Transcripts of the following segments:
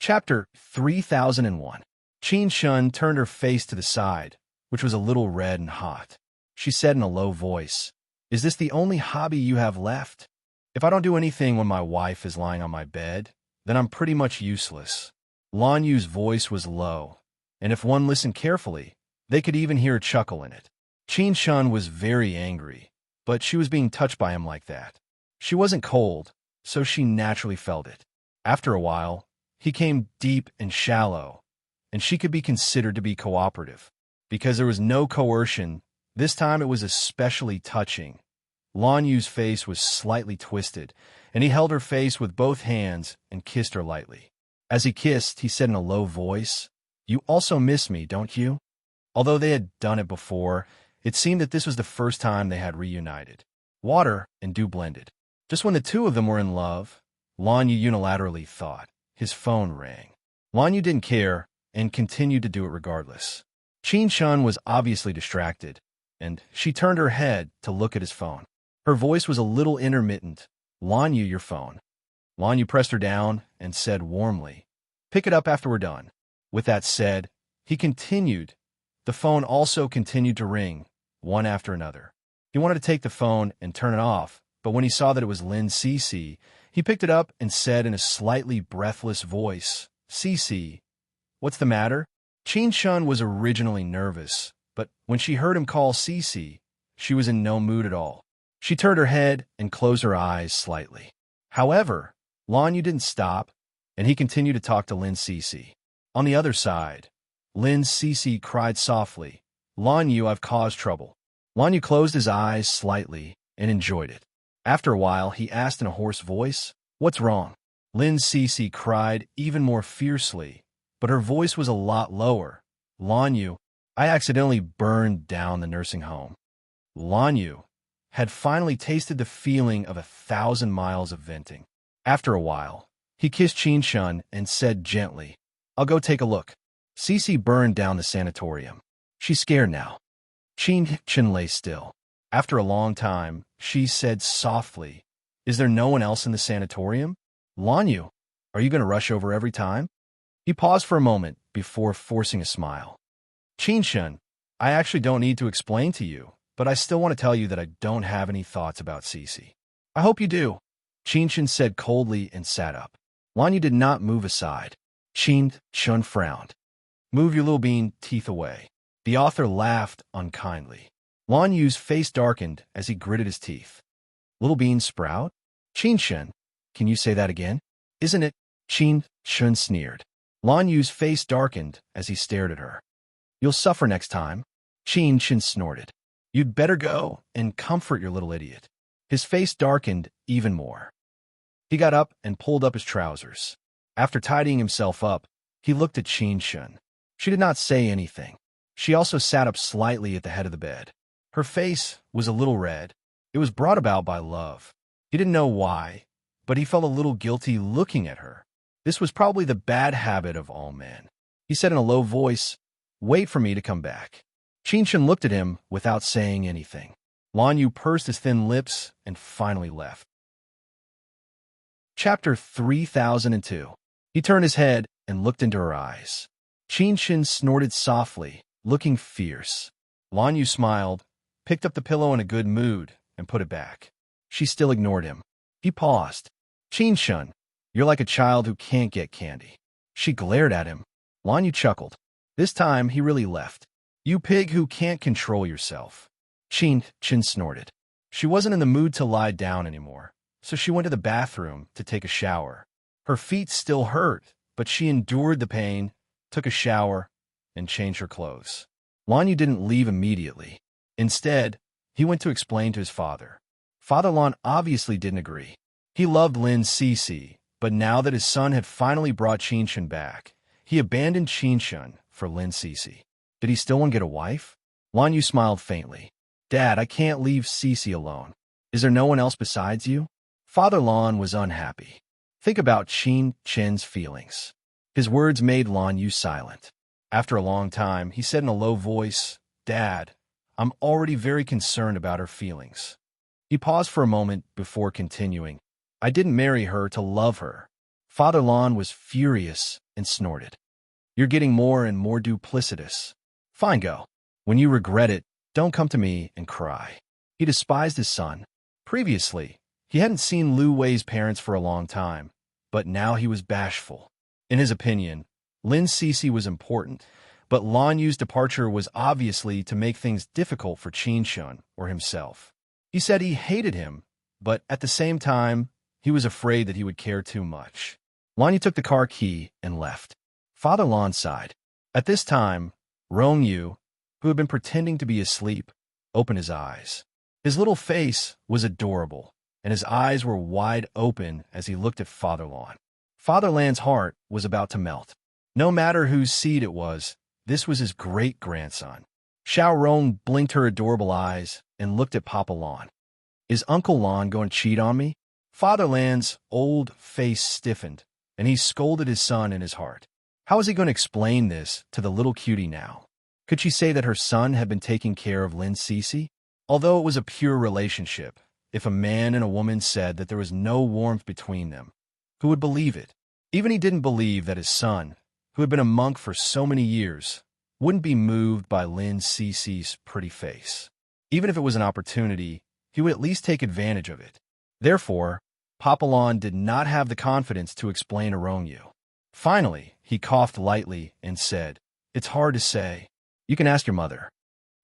Chapter 3001. Qin Shun turned her face to the side, which was a little red and hot. She said in a low voice, "Is this the only hobby you have left? If I don't do anything when my wife is lying on my bed, then I'm pretty much useless." Lan Yu's voice was low, and if one listened carefully, they could even hear a chuckle in it. Qin Shun was very angry, but she was being touched by him like that. She wasn't cold, so she naturally felt it. After a while, he came deep and shallow, and she could be considered to be cooperative. Because there was no coercion, this time it was especially touching. Lan Yu's face was slightly twisted, and he held her face with both hands and kissed her lightly. As he kissed, he said in a low voice, "You also miss me, don't you?" Although they had done it before, it seemed that this was the first time they had reunited. Water and dew blended. Just when the two of them were in love, Lan Yu unilaterally thought. His phone rang. Lan Yu didn't care and continued to do it regardless. Qin Shun was obviously distracted, and she turned her head to look at his phone. Her voice was a little intermittent. "Lan Yu, your phone." Lan Yu pressed her down and said warmly, "Pick it up after we're done." With that said, he continued. The phone also continued to ring, one after another. He wanted to take the phone and turn it off, but when he saw that it was Lin Cece, he picked it up and said in a slightly breathless voice, "Cece, what's the matter?" Qin Shun was originally nervous, but when she heard him call Cece, she was in no mood at all. She turned her head and closed her eyes slightly. However, Lan Yu didn't stop, and he continued to talk to Lin Cece. On the other side, Lin Cece cried softly, "Lan Yu, I've caused trouble." Lan Yu closed his eyes slightly and enjoyed it. After a while, he asked in a hoarse voice, "What's wrong?" Lin Cece cried even more fiercely, but her voice was a lot lower. "Lan Yu, I accidentally burned down the nursing home." Lan Yu had finally tasted the feeling of 1,000 miles of venting. After a while, he kissed Qin Shun and said gently, "I'll go take a look." Cece burned down the sanatorium. She's scared now. Qin Shun lay still. After a long time, she said softly, "Is there no one else in the sanatorium? Lan Yu, are you going to rush over every time?" He paused for a moment before forcing a smile. "Qin Shun, I actually don't need to explain to you, but I still want to tell you that I don't have any thoughts about Cece." "I hope you do," Qin Shun said coldly and sat up. Lan Yu did not move aside. Qin Shun frowned. "Move your little bean teeth away." The author laughed unkindly. Lan Yu's face darkened as he gritted his teeth. "Little bean sprout? Qin Shun, can you say that again?" "Isn't it?" Qin Shun sneered. Lan Yu's face darkened as he stared at her. "You'll suffer next time." Qin Shun snorted. "You'd better go and comfort your little idiot." His face darkened even more. He got up and pulled up his trousers. After tidying himself up, he looked at Qin Shun. She did not say anything. She also sat up slightly at the head of the bed. Her face was a little red. It was brought about by love. He didn't know why, but he felt a little guilty looking at her. This was probably the bad habit of all men. He said in a low voice, "Wait for me to come back." Qin Shun looked at him without saying anything. Lan Yu pursed his thin lips and finally left. Chapter 3002. He turned his head and looked into her eyes. Qin Shun snorted softly, looking fierce. Lan Yu smiled, picked up the pillow in a good mood, and put it back. She still ignored him. He paused. "Qin Shun, you're like a child who can't get candy." She glared at him. Lan Yu chuckled. This time, he really left. "You pig who can't control yourself." Qin Shun snorted. She wasn't in the mood to lie down anymore, so she went to the bathroom to take a shower. Her feet still hurt, but she endured the pain, took a shower, and changed her clothes. Lan Yu didn't leave immediately. Instead, he went to explain to his father. Father Lan obviously didn't agree. He loved Lin Cece, but now that his son had finally brought Qin Shun back, he abandoned Qin Shun for Lin Cece. Did he still want to get a wife? Lan Yu smiled faintly. "Dad, I can't leave Cece alone. Is there no one else besides you?" Father Lan was unhappy. Think about Qin Shun's feelings. His words made Lan Yu silent. After a long time, he said in a low voice, "Dad, I'm already very concerned about her feelings." He paused for a moment before continuing. "I didn't marry her to love her." Father Lan was furious and snorted. You're getting more and more duplicitous. Fine, go. When you regret it, don't come to me and cry. He despised his son. Previously, he hadn't seen Lu Wei's parents for a long time, but now he was bashful. In his opinion, Lin Cece was important, but Lan Yu's departure was obviously to make things difficult for Qin Shun or himself. He said he hated him, but at the same time, he was afraid that he would care too much. Lan Yu took the car key and left. Father Lan sighed. At this time, Rong Yu, who had been pretending to be asleep, opened his eyes. His little face was adorable, and his eyes were wide open as he looked at Father Lan. Father Lan's heart was about to melt. No matter whose seed it was, this was his great-grandson. Xiao Rong blinked her adorable eyes and looked at Papa Lan. Is Uncle Lan going to cheat on me? Father Lan's old face stiffened, and he scolded his son in his heart. How was he going to explain this to the little cutie now? Could she say that her son had been taking care of Lin Cece? Although it was a pure relationship, if a man and a woman said that there was no warmth between them, who would believe it? Even he didn't believe that his son, who had been a monk for so many years, wouldn't be moved by Lin Cece's pretty face. Even if it was an opportunity, he would at least take advantage of it. Therefore, Papa Lan did not have the confidence to explain to Rong Yu. Finally, he coughed lightly and said, "It's hard to say. You can ask your mother."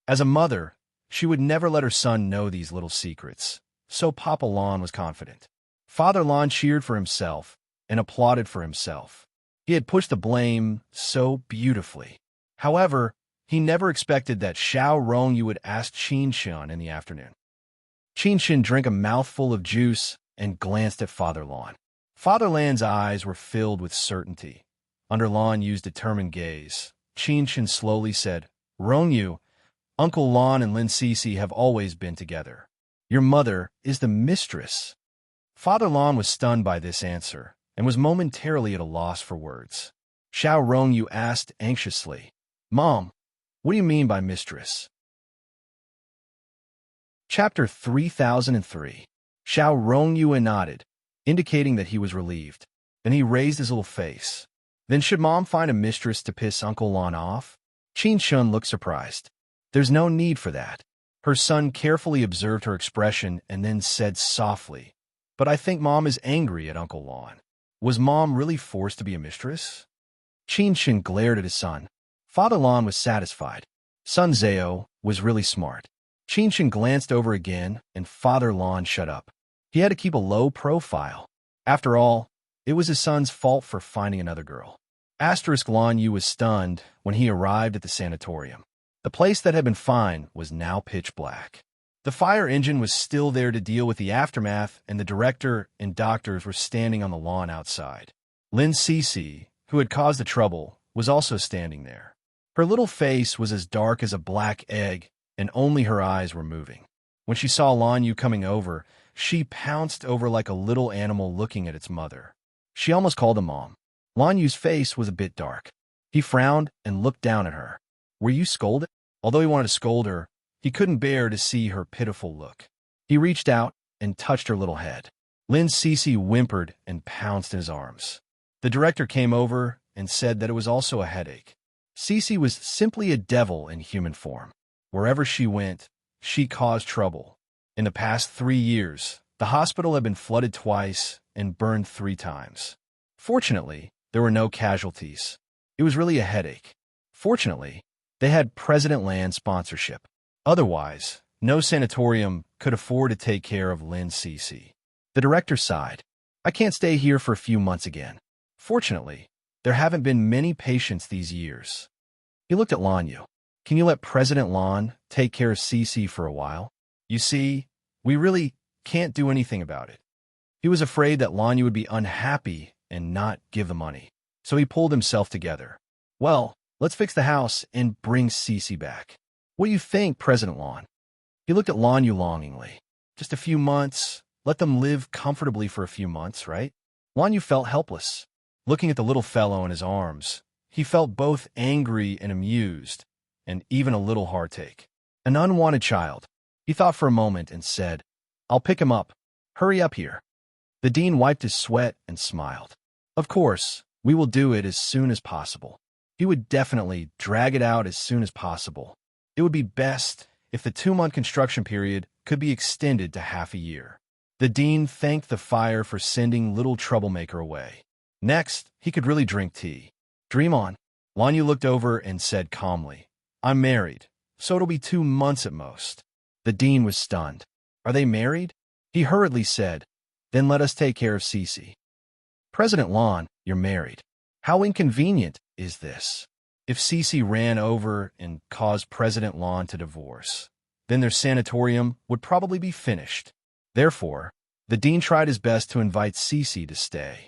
As a mother, she would never let her son know these little secrets, so Papa Lan was confident. Father Lan cheered for himself and applauded for himself. He had pushed the blame so beautifully. However, he never expected that Xiao Rongyu would ask Qin Shun in the afternoon. Qin Shun drank a mouthful of juice and glanced at Father Lan. Father Lan's eyes were filled with certainty. Under Lan Yu's determined gaze, Qin Shun slowly said, "Rongyu, Uncle Lan and Lin Cece have always been together. Your mother is the mistress." Father Lan was stunned by this answer and was momentarily at a loss for words. Xiao Rongyu asked anxiously, "Mom, what do you mean by mistress?" Chapter 3003. Xiao Rongyu nodded, indicating that he was relieved. Then he raised his little face. Then should Mom find a mistress to piss Uncle Lan off? Qin Shun looked surprised. There's no need for that. Her son carefully observed her expression and then said softly, "But I think Mom is angry at Uncle Lan. Was Mom really forced to be a mistress?" Qin Shun glared at his son. Father Lan was satisfied. Son Zhao was really smart. Qin Shun glanced over again, and Father Lan shut up. He had to keep a low profile. After all, it was his son's fault for finding another girl. Lan Yu was stunned when he arrived at the sanatorium. The place that had been fine was now pitch black. The fire engine was still there to deal with the aftermath, and the director and doctors were standing on the lawn outside. Lin Cece, who had caused the trouble, was also standing there. Her little face was as dark as a black egg, and only her eyes were moving. When she saw Lan Yu coming over, she pounced over like a little animal looking at its mother. She almost called him Mom. Lan Yu's face was a bit dark. He frowned and looked down at her. "Were you scolded?" Although he wanted to scold her, he couldn't bear to see her pitiful look. He reached out and touched her little head. Lin Cece whimpered and pounced in his arms. The director came over and said that it was also a headache. Cece was simply a devil in human form. Wherever she went, she caused trouble. In the past 3 years, the hospital had been flooded twice and burned 3 times. Fortunately, there were no casualties. It was really a headache. Fortunately, they had President Land's sponsorship. Otherwise, no sanatorium could afford to take care of Lin Cece. The director sighed. "I can't stay here for a few months again. Fortunately, there haven't been many patients these years." He looked at Lan Yu. "Can you let President Lan take care of Cece for a while? You see, we really can't do anything about it." He was afraid that Lan Yu would be unhappy and not give the money, so he pulled himself together. "Well, let's fix the house and bring Cece back. What do you think, President Lan?" He looked at Lan Yu longingly. "Just a few months. Let them live comfortably for a few months, right?" Lan Yu felt helpless. Looking at the little fellow in his arms, he felt both angry and amused, and even a little heartache. An unwanted child. He thought for a moment and said, "I'll pick him up. Hurry up here." The dean wiped his sweat and smiled. "Of course, We will do it as soon as possible. He would definitely drag it out as soon as possible. It would be best if the 2-month construction period could be extended to half a year. The dean thanked the fire for sending little troublemaker away. Next, he could really drink tea. Dream on. Lanyu looked over and said calmly, I'm married, so it'll be 2 months at most. The dean was stunned. Are they married? He hurriedly said, then let us take care of Cece. President Lon, you're married. How inconvenient is this? If Cece ran over and caused President Lon to divorce, then their sanatorium would probably be finished. Therefore, the dean tried his best to invite Cece to stay.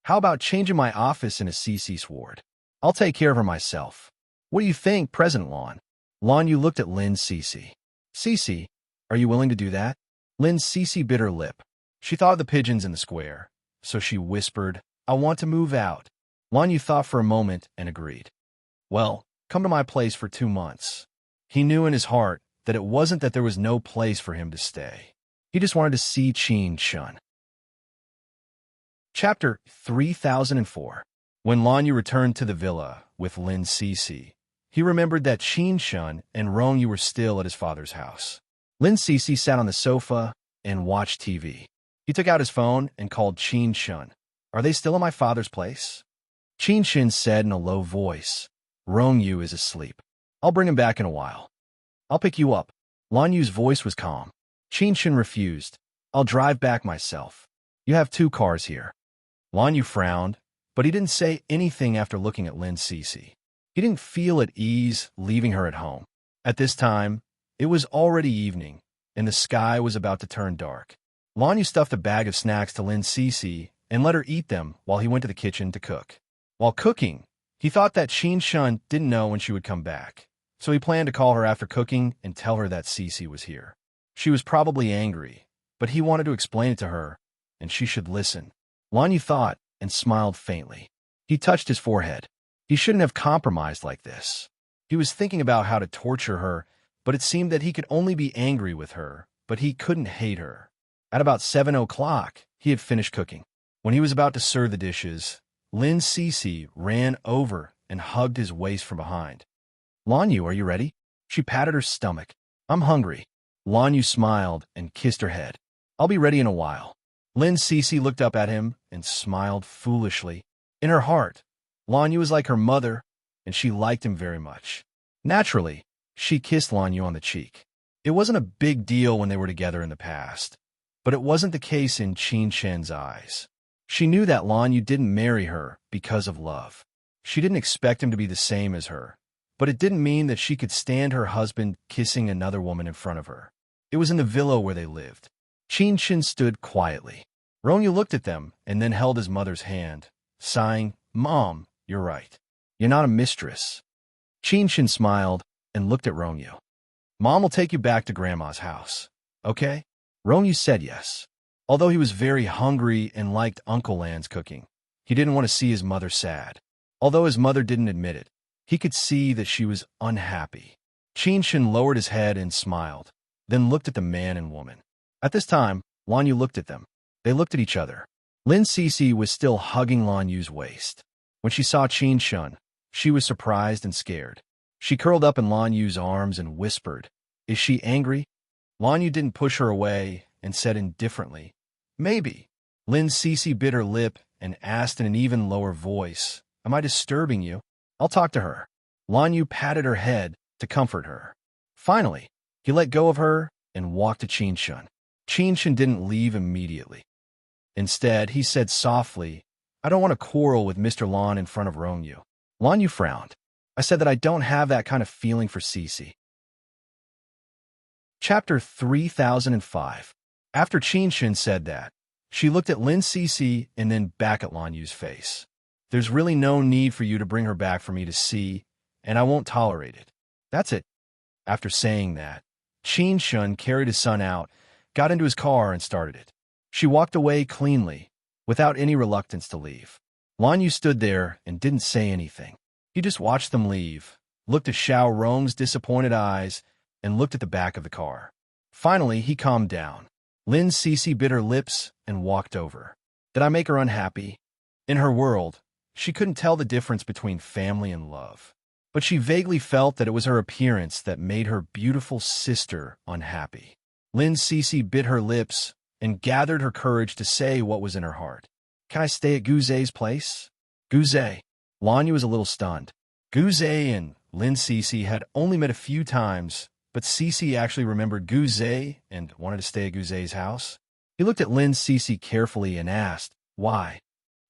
How about changing my office into Cece's ward? I'll take care of her myself. What do you think, President Lon? Lanyu looked at Lin Cece. Cece, are you willing to do that? Lin Cece bit her lip. She thought of the pigeons in the square, so she whispered, I want to move out. Lanyu thought for a moment and agreed. Well, come to my place for 2 months. He knew in his heart that it wasn't that there was no place for him to stay. He just wanted to see Qin Shun. Chapter 3004. When Lanyu returned to the villa with Lin Cece, he remembered that Qin Shun and Rongyu were still at his father's house. Lin Cece sat on the sofa and watched TV. He took out his phone and called Qin Shun. Are they still at my father's place? Qin Shun said in a low voice, Rongyu is asleep. I'll bring him back in a while. I'll pick you up. Lanyu's voice was calm. Qin Shun refused. I'll drive back myself. You have 2 cars here. Lanyu frowned, but he didn't say anything after looking at Lin Cece. He didn't feel at ease leaving her at home. At this time, it was already evening, and the sky was about to turn dark. Lanyu stuffed a bag of snacks to Lin Cece and let her eat them while he went to the kitchen to cook. While cooking, he thought that Qin Shun didn't know when she would come back, so he planned to call her after cooking and tell her that Cece was here. She was probably angry, but he wanted to explain it to her, and she should listen. Lanyu thought and smiled faintly. He touched his forehead. He shouldn't have compromised like this. He was thinking about how to torture her, but it seemed that he could only be angry with her, but he couldn't hate her. At about 7 o'clock, he had finished cooking. When he was about to serve the dishes, Lin Cece ran over and hugged his waist from behind. Lanyu, are you ready? She patted her stomach. I'm hungry. Lanyu smiled and kissed her head. I'll be ready in a while. Lin Cece looked up at him and smiled foolishly. In her heart, Lanyu was like her mother, and she liked him very much. Naturally, she kissed Lanyu on the cheek. It wasn't a big deal when they were together in the past, but it wasn't the case in Qin Shen's eyes. She knew that Lanyu didn't marry her because of love. She didn't expect him to be the same as her, but it didn't mean that she could stand her husband kissing another woman in front of her. It was in the villa where they lived. Qin Shen stood quietly. Rongyu looked at them and then held his mother's hand, sighing, Mom, you're right. You're not a mistress. Qin Shen smiled and looked at Rongyu. Mom will take you back to Grandma's house, okay? Rongyu said yes. Although he was very hungry and liked Uncle Lan's cooking, he didn't want to see his mother sad. Although his mother didn't admit it, he could see that she was unhappy. Qin Shen lowered his head and smiled, then looked at the man and woman. At this time, Lanyu looked at them. They looked at each other. Lin Cece was still hugging Lanyu's waist. When she saw Qin Shun, she was surprised and scared. She curled up in Lanyu's arms and whispered, Is she angry? Lanyu didn't push her away and said indifferently, Maybe. Lin Cece bit her lip and asked in an even lower voice, Am I disturbing you? I'll talk to her. Lanyu patted her head to comfort her. Finally, he let go of her and walked to Qin Shun. Qin Shun didn't leave immediately. Instead, he said softly, I don't want to quarrel with Mr. Lon in front of Rongyu. Lanyu frowned. I said that I don't have that kind of feeling for Cece. Chapter 3005. After Qin Shun said that, she looked at Lin Cece and then back at Lanyu's face. There's really no need for you to bring her back for me to see, and I won't tolerate it. That's it. After saying that, Qin Shun carried his son out, got into his car, and started it. She walked away cleanly, without any reluctance to leave. Lanyu stood there and didn't say anything. He just watched them leave, looked at Xiao Rong's disappointed eyes, and looked at the back of the car. Finally, he calmed down. Lin Cece bit her lips and walked over. Did I make her unhappy? In her world, She couldn't tell the difference between family and love. But she vaguely felt that it was her appearance that made her beautiful sister unhappy. Lin Cece bit her lips and gathered her courage to say what was in her heart. "Can I stay at Guze's place?" Guze. Lanyu was a little stunned. Guze and Lin Cece had only met a few times, but Cece actually remembered Guze and wanted to stay at Guze's house. He looked at Lin Cece carefully and asked, "Why?"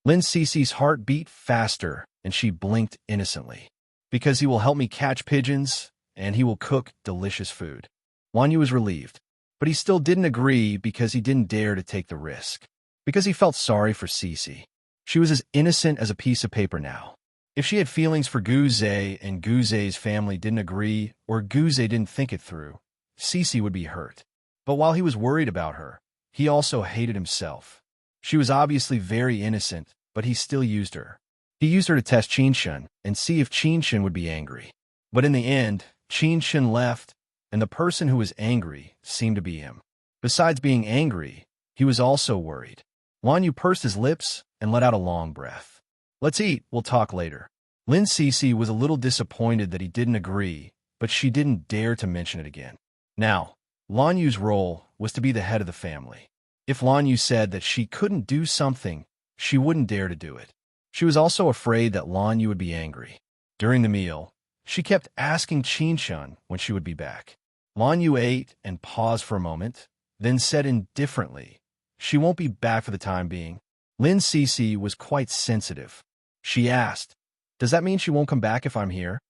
Lin Cece's heart beat faster, and she blinked innocently. "Because he will help me catch pigeons, and he will cook delicious food." Lanyu was relieved, but he still didn't agree because he didn't dare to take the risk. Because he felt sorry for Cece. She was as innocent as a piece of paper now. If she had feelings for Guze and Guze's family didn't agree or Guze didn't think it through, Cece would be hurt. But while he was worried about her, he also hated himself. She was obviously very innocent, but he still used her. He used her to test Qinshen and see if Qinshen would be angry. But in the end, Qinshen left, and the person who was angry seemed to be him. Besides being angry, he was also worried. Lanyu pursed his lips and let out a long breath. "Let's eat, we'll talk later." Lin Cece was a little disappointed that he didn't agree, but she didn't dare to mention it again. Now, Lanyu's role was to be the head of the family. If Lanyu said that she couldn't do something, she wouldn't dare to do it. She was also afraid that Lanyu would be angry. During the meal, she kept asking Qinshen when she would be back. Lanyu ate and paused for a moment, then said indifferently, "She won't be back for the time being." Lin Cece was quite sensitive. She asked, "Does that mean she won't come back if I'm here?"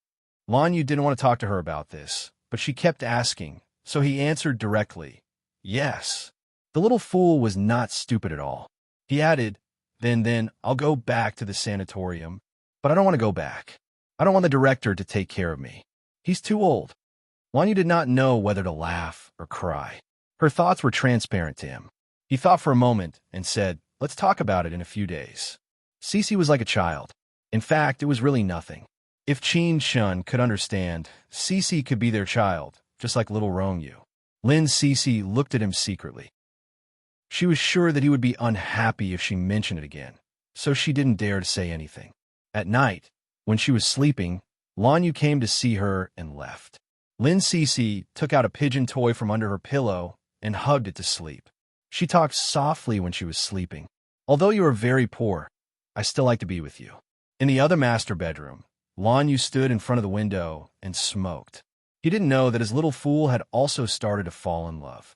Lanyu didn't want to talk to her about this, but she kept asking, so he answered directly, "Yes." The little fool was not stupid at all. He added, Then I'll go back to the sanatorium, but I don't want to go back. I don't want the director to take care of me. He's too old." Lanyu did not know whether to laugh or cry. Her thoughts were transparent to him. He thought for a moment and said, "Let's talk about it in a few days." Cece was like a child. In fact, it was really nothing. If Qinshen could understand, Cece could be their child, just like little Rongyu. Lin Cece looked at him secretly. She was sure that he would be unhappy if she mentioned it again, so she didn't dare to say anything. At night, when she was sleeping, Lanyu came to see her and left. Lin Cece took out a pigeon toy from under her pillow and hugged it to sleep. She talked softly when she was sleeping. "Although you are very poor, I still like to be with you." In the other master bedroom, Lanyu stood in front of the window and smoked. He didn't know that his little fool had also started to fall in love.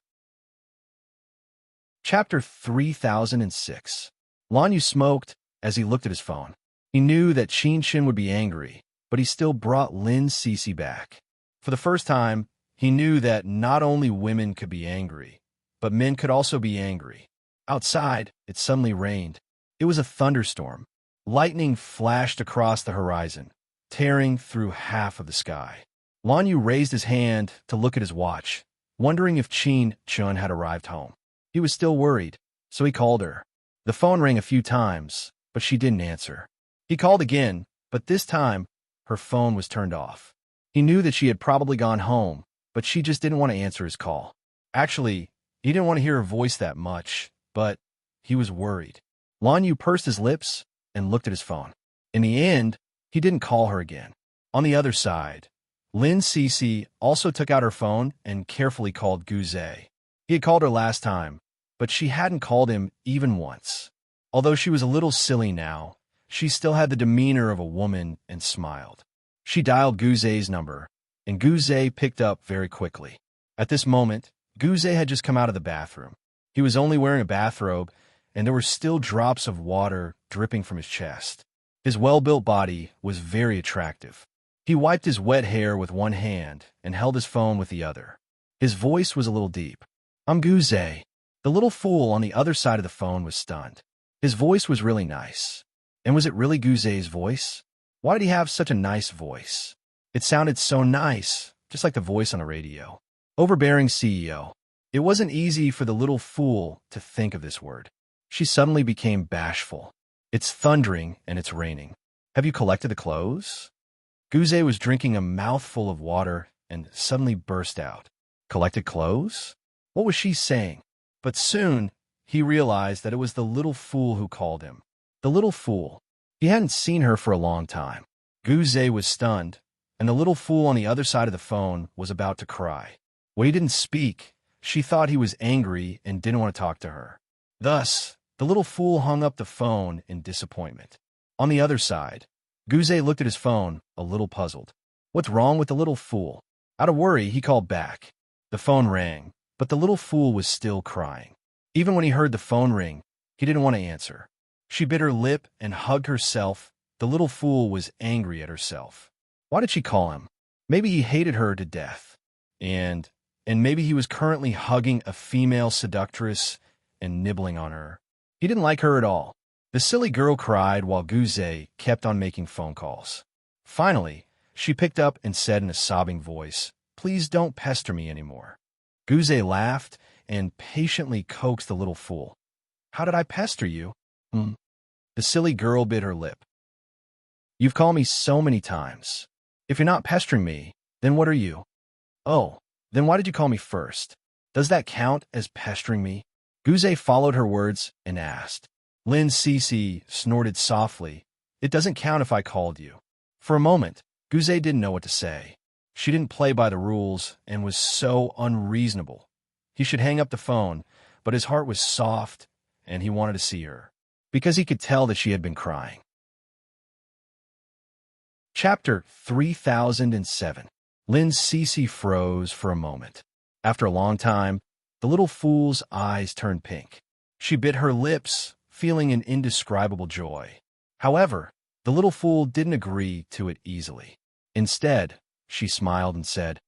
Chapter 3006. Lanyu smoked as he looked at his phone. He knew that Qinshen would be angry, but he still brought Lin Cece back. For the first time, he knew that not only women could be angry, but men could also be angry. Outside, it suddenly rained. It was a thunderstorm. Lightning flashed across the horizon, tearing through half of the sky. Lanyu raised his hand to look at his watch, wondering if Qinshen had arrived home. He was still worried, so he called her. The phone rang a few times, but she didn't answer. He called again, but this time, her phone was turned off. He knew that she had probably gone home, but she just didn't want to answer his call. Actually, he didn't want to hear her voice that much, but he was worried. Lanyu pursed his lips and looked at his phone. In the end, he didn't call her again. On the other side, Lin Cece also took out her phone and carefully called Guze. He had called her last time, but she hadn't called him even once. Although she was a little silly now, she still had the demeanor of a woman and smiled. She dialed Guze's number, and Guze picked up very quickly. At this moment, Guze had just come out of the bathroom. He was only wearing a bathrobe, and there were still drops of water dripping from his chest. His well-built body was very attractive. He wiped his wet hair with one hand and held his phone with the other. His voice was a little deep. "I'm Guze." The little fool on the other side of the phone was stunned. His voice was really nice. And was it really Guze's voice? Why did he have such a nice voice? It sounded so nice, just like the voice on the radio. Overbearing CEO. It wasn't easy for the little fool to think of this word. She suddenly became bashful. "It's thundering and it's raining. Have you collected the clothes?" Guze was drinking a mouthful of water and suddenly burst out. "Collected clothes?" What was she saying? But soon, he realized that it was the little fool who called him. The little fool. He hadn't seen her for a long time. Guzé was stunned, and the little fool on the other side of the phone was about to cry. When he didn't speak, she thought he was angry and didn't want to talk to her. Thus, the little fool hung up the phone in disappointment. On the other side, Guzé looked at his phone, a little puzzled. What's wrong with the little fool? Out of worry, he called back. The phone rang, but the little fool was still crying. Even when he heard the phone ring, he didn't want to answer. She bit her lip and hugged herself. The little fool was angry at herself. Why did she call him? Maybe he hated her to death. And maybe he was currently hugging a female seductress and nibbling on her. He didn't like her at all. The silly girl cried while Guzé kept on making phone calls. Finally, she picked up and said in a sobbing voice, "Please don't pester me anymore." Guzé laughed and patiently coaxed the little fool. "How did I pester you?" The silly girl bit her lip. "You've called me so many times. If you're not pestering me, then what are you?" "Oh, then why did you call me first? Does that count as pestering me?" Guzé followed her words and asked. Lin Cece snorted softly. "It doesn't count if I called you." For a moment, Guzé didn't know what to say. She didn't play by the rules and was so unreasonable. He should hang up the phone, but his heart was soft and he wanted to see her, because he could tell that she had been crying. Chapter 3007. Lin Cece froze for a moment. After a long time, the little fool's eyes turned pink. She bit her lips, feeling an indescribable joy. However, the little fool didn't agree to it easily. Instead, she smiled and said,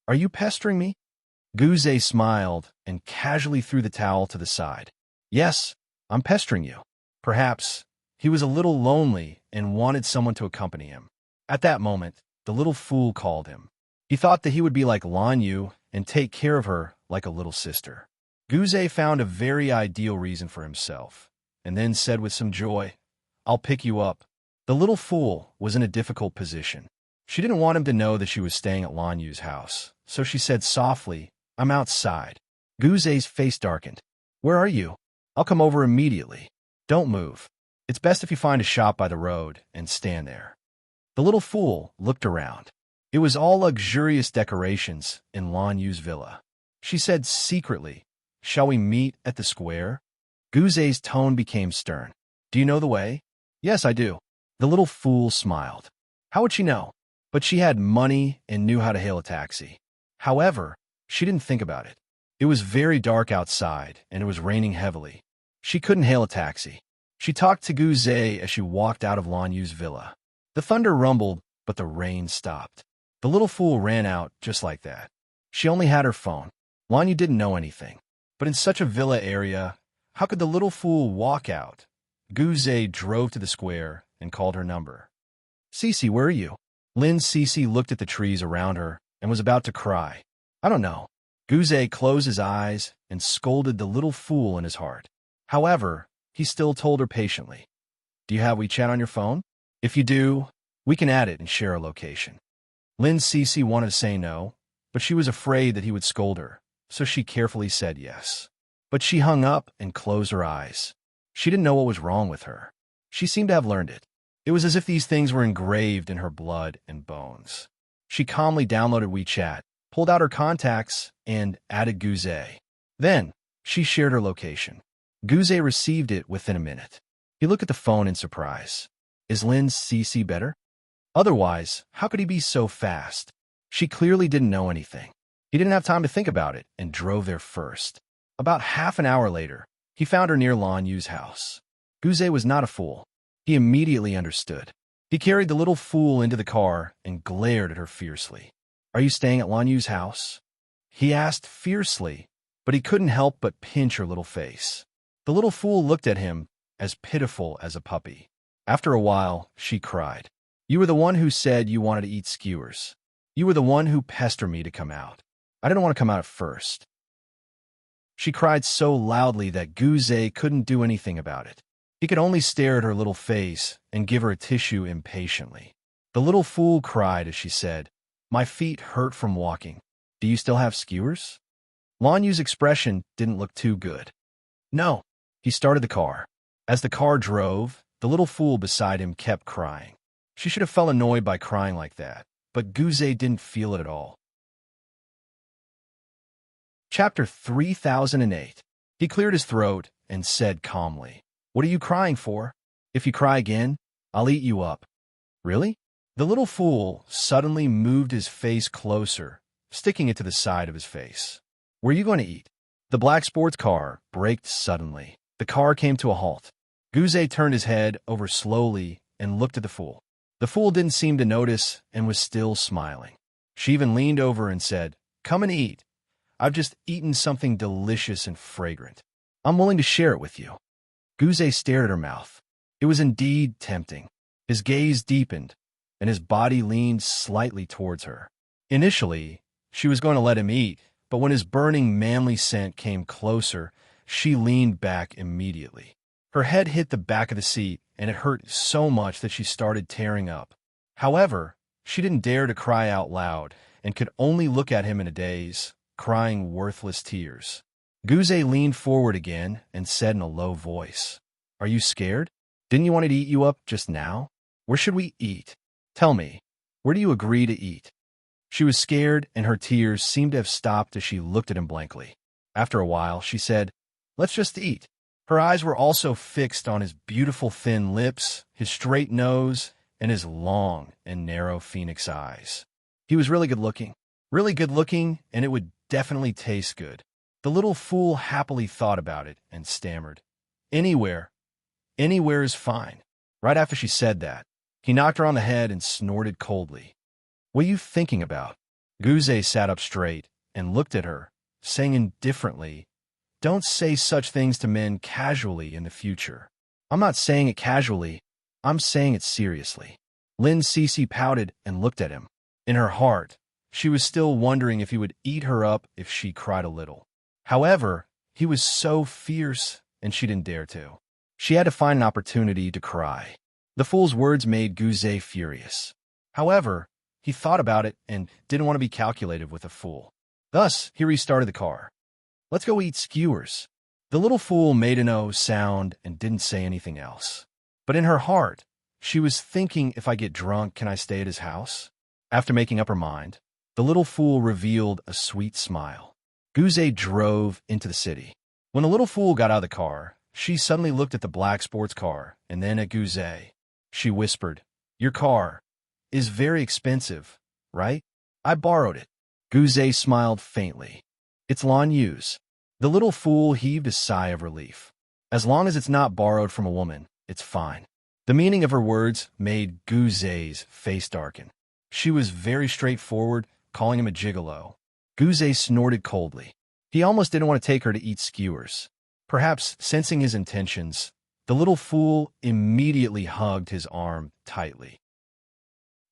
"Are you pestering me?" Guzé smiled and casually threw the towel to the side. "Yes, I'm pestering you." Perhaps he was a little lonely and wanted someone to accompany him. At that moment, the little fool called him. He thought that he would be like Lan Yu and take care of her like a little sister. Guzé found a very ideal reason for himself, and then said with some joy, "I'll pick you up." The little fool was in a difficult position. She didn't want him to know that she was staying at Lan Yu's house, so she said softly, "I'm outside." Guzé's face darkened. "Where are you? I'll come over immediately. Don't move. It's best if you find a shop by the road and stand there." The little fool looked around. It was all luxurious decorations in Lan Yu's villa. She said secretly, "Shall we meet at the square?" Guzé's tone became stern. "Do you know the way?" "Yes, I do." The little fool smiled. How would she know? But she had money and knew how to hail a taxi. However, she didn't think about it. It was very dark outside, and it was raining heavily. She couldn't hail a taxi. She talked to Guzé as she walked out of Lan Yu's villa. The thunder rumbled, but the rain stopped. The little fool ran out just like that. She only had her phone. Lan Yu didn't know anything. But in such a villa area, how could the little fool walk out? Guzé drove to the square and called her number. "Cece, where are you?" Lin Cece looked at the trees around her and was about to cry. "I don't know." Guzé closed his eyes and scolded the little fool in his heart. However, he still told her patiently, "Do you have WeChat on your phone? If you do, we can add it and share a location." Lin Cece wanted to say no, but she was afraid that he would scold her, so she carefully said yes. But she hung up and closed her eyes. She didn't know what was wrong with her. She seemed to have learned it. It was as if these things were engraved in her blood and bones. She calmly downloaded WeChat, pulled out her contacts, and added Guzé. Then, she shared her location. Guzé received it within a minute. He looked at the phone in surprise. Is Lin Cece better? Otherwise, how could he be so fast? She clearly didn't know anything. He didn't have time to think about it and drove there first. About half an hour later, he found her near Lan Yu's house. Guzé was not a fool. He immediately understood. He carried the little fool into the car and glared at her fiercely. "Are you staying at Lan Yu's house?" he asked fiercely, but he couldn't help but pinch her little face. The little fool looked at him as pitiful as a puppy. After a while, she cried. "You were the one who said you wanted to eat skewers. You were the one who pestered me to come out. I didn't want to come out at first." She cried so loudly that Guzé couldn't do anything about it. He could only stare at her little face and give her a tissue impatiently. The little fool cried as she said, "My feet hurt from walking. Do you still have skewers?" Lan Yu's expression didn't look too good. "No." He started the car. As the car drove, The little fool beside him kept crying. She should have felt annoyed by crying like that, but Guzé didn't feel it at all. Chapter 3008. He cleared his throat and said calmly, "What are you crying for? If you cry again, I'll eat you up." "Really?" The little fool suddenly moved his face closer, sticking it to the side of his face. "Where are you going to eat?" The black sports car braked suddenly. The car came to a halt. Guzé turned his head over slowly and looked at the fool. The fool didn't seem to notice and was still smiling. She even leaned over and said, "Come and eat. I've just eaten something delicious and fragrant. I'm willing to share it with you." Guzé stared at her mouth. It was indeed tempting. His gaze deepened, and his body leaned slightly towards her. Initially, she was going to let him eat, but when his burning manly scent came closer, she leaned back immediately. Her head hit the back of the seat, and it hurt so much that she started tearing up. However, she didn't dare to cry out loud and could only look at him in a daze, crying worthless tears. Guzé leaned forward again and said in a low voice, "Are you scared? Didn't you want it to eat you up just now? Where should we eat? Tell me, where do you agree to eat?" She was scared, and her tears seemed to have stopped as she looked at him blankly. After a while, she said, "Let's just eat." Her eyes were also fixed on his beautiful thin lips, his straight nose, and his long and narrow phoenix eyes. He was really good looking, and it would definitely taste good. The little fool happily thought about it and stammered, Anywhere is fine." Right after she said that, he knocked her on the head and snorted coldly. "What are you thinking about?" Guzé sat up straight and looked at her, saying indifferently, "Don't say such things to men casually in the future." "I'm not saying it casually. I'm saying it seriously." Lin Cece pouted and looked at him. In her heart, she was still wondering if he would eat her up if she cried a little. However, he was so fierce, and she didn't dare to. She had to find an opportunity to cry. The fool's words made Guzé furious. However, he thought about it and didn't want to be calculative with a fool. Thus, he restarted the car. "Let's go eat skewers." The little fool made a no sound and didn't say anything else. But in her heart, she was thinking, if I get drunk, can I stay at his house? After making up her mind, the little fool revealed a sweet smile. Guzé drove into the city. When the little fool got out of the car, she suddenly looked at the black sports car and then at Guzé. She whispered, "Your car is very expensive, right? I borrowed it." Guzé smiled faintly. "It's lawn use." The little fool heaved a sigh of relief. As long as it's not borrowed from a woman, it's fine. The meaning of her words made Guzé's face darken. She was very straightforward, calling him a gigolo. Guzé snorted coldly. He almost didn't want to take her to eat skewers. Perhaps sensing his intentions, the little fool immediately hugged his arm tightly.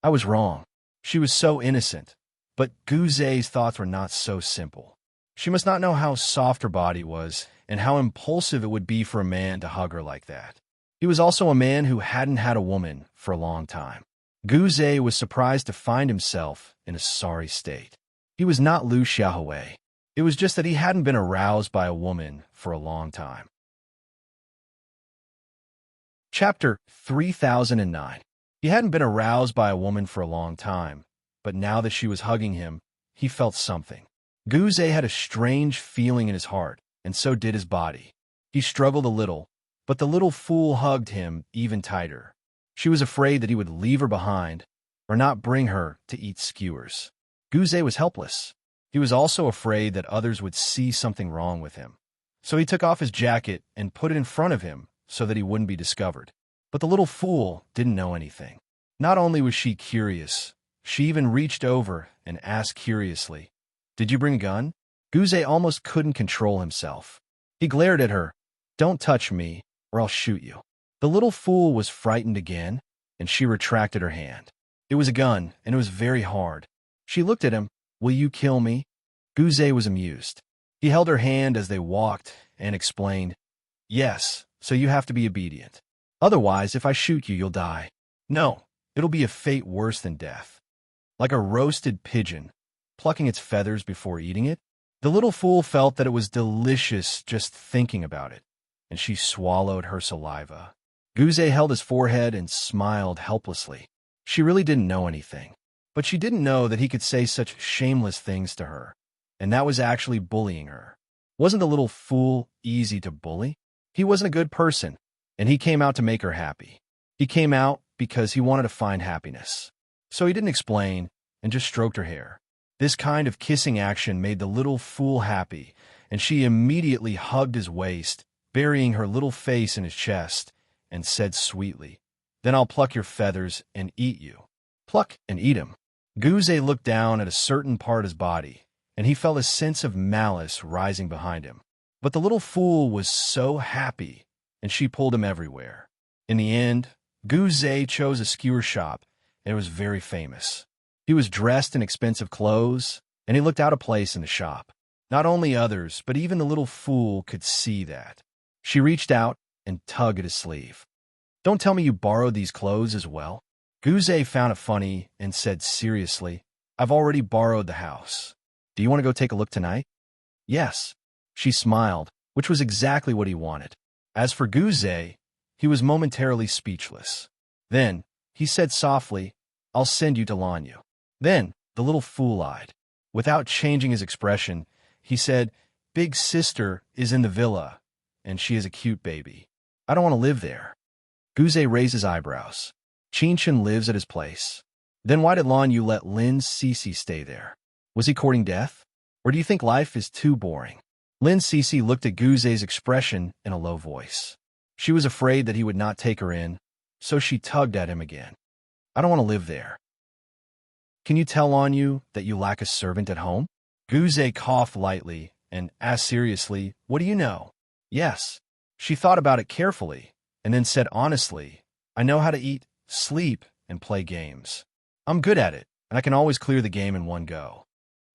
I was wrong. She was so innocent. But Guzé's thoughts were not so simple. She must not know how soft her body was and how impulsive it would be for a man to hug her like that. He was also a man who hadn't had a woman for a long time. Guzé was surprised to find himself in a sorry state. He was not Liu Xiaohui. It was just that he hadn't been aroused by a woman for a long time. Chapter 3009. He hadn't been aroused by a woman for a long time, but now that she was hugging him, he felt something. Guzé had a strange feeling in his heart, and so did his body. He struggled a little, but the little fool hugged him even tighter. She was afraid that he would leave her behind or not bring her to eat skewers. Guzé was helpless. He was also afraid that others would see something wrong with him. So he took off his jacket and put it in front of him so that he wouldn't be discovered. But the little fool didn't know anything. Not only was she curious, she even reached over and asked curiously, "Did you bring a gun?" Guzé almost couldn't control himself. He glared at her. "Don't touch me, or I'll shoot you." The little fool was frightened again, and she retracted her hand. It was a gun, and it was very hard. She looked at him. "Will you kill me?" Guzé was amused. He held her hand as they walked and explained, "Yes, so you have to be obedient. Otherwise, if I shoot you, you'll die. No, it'll be a fate worse than death. Like a roasted pigeon, plucking its feathers before eating it." The little fool felt that it was delicious just thinking about it, and she swallowed her saliva. Gouze held his forehead and smiled helplessly. She really didn't know anything. But she didn't know that he could say such shameless things to her. And that was actually bullying her. Wasn't the little fool easy to bully? He wasn't a good person, and he came out to make her happy. He came out because he wanted to find happiness. So he didn't explain and just stroked her hair. This kind of kissing action made the little fool happy, and she immediately hugged his waist, burying her little face in his chest, and said sweetly, "Then I'll pluck your feathers and eat you." Pluck and eat him. Gouze looked down at a certain part of his body, and he felt a sense of malice rising behind him. But the little fool was so happy, and she pulled him everywhere. In the end, Gouze chose a skewer shop, and it was very famous. He was dressed in expensive clothes, and he looked out of place in the shop. Not only others, but even the little fool could see that. She reached out and tugged at his sleeve. "Don't tell me you borrowed these clothes as well?" Gouze found it funny and said seriously, "I've already borrowed the house. Do you want to go take a look tonight?" "Yes." She smiled, which was exactly what he wanted. As for Gouze, he was momentarily speechless. Then, he said softly, "I'll send you to Lanyu." Then, the little fool lied. Without changing his expression, he said, "Big sister is in the villa, and she is a cute baby. I don't want to live there." Gouze raised his eyebrows. Qinshan lives at his place. Then why did Lanyu let Lin Cece stay there? Was he courting death? Or do you think life is too boring? Lin Cece looked at Gouze's expression in a low voice. She was afraid that he would not take her in, so she tugged at him again. "I don't want to live there." "Can you tell Lanyu that you lack a servant at home?" Gouze coughed lightly and asked seriously, "What do you know?" "Yes." She thought about it carefully and then said honestly, "I know how to eat, sleep, and play games. I'm good at it, and I can always clear the game in one go."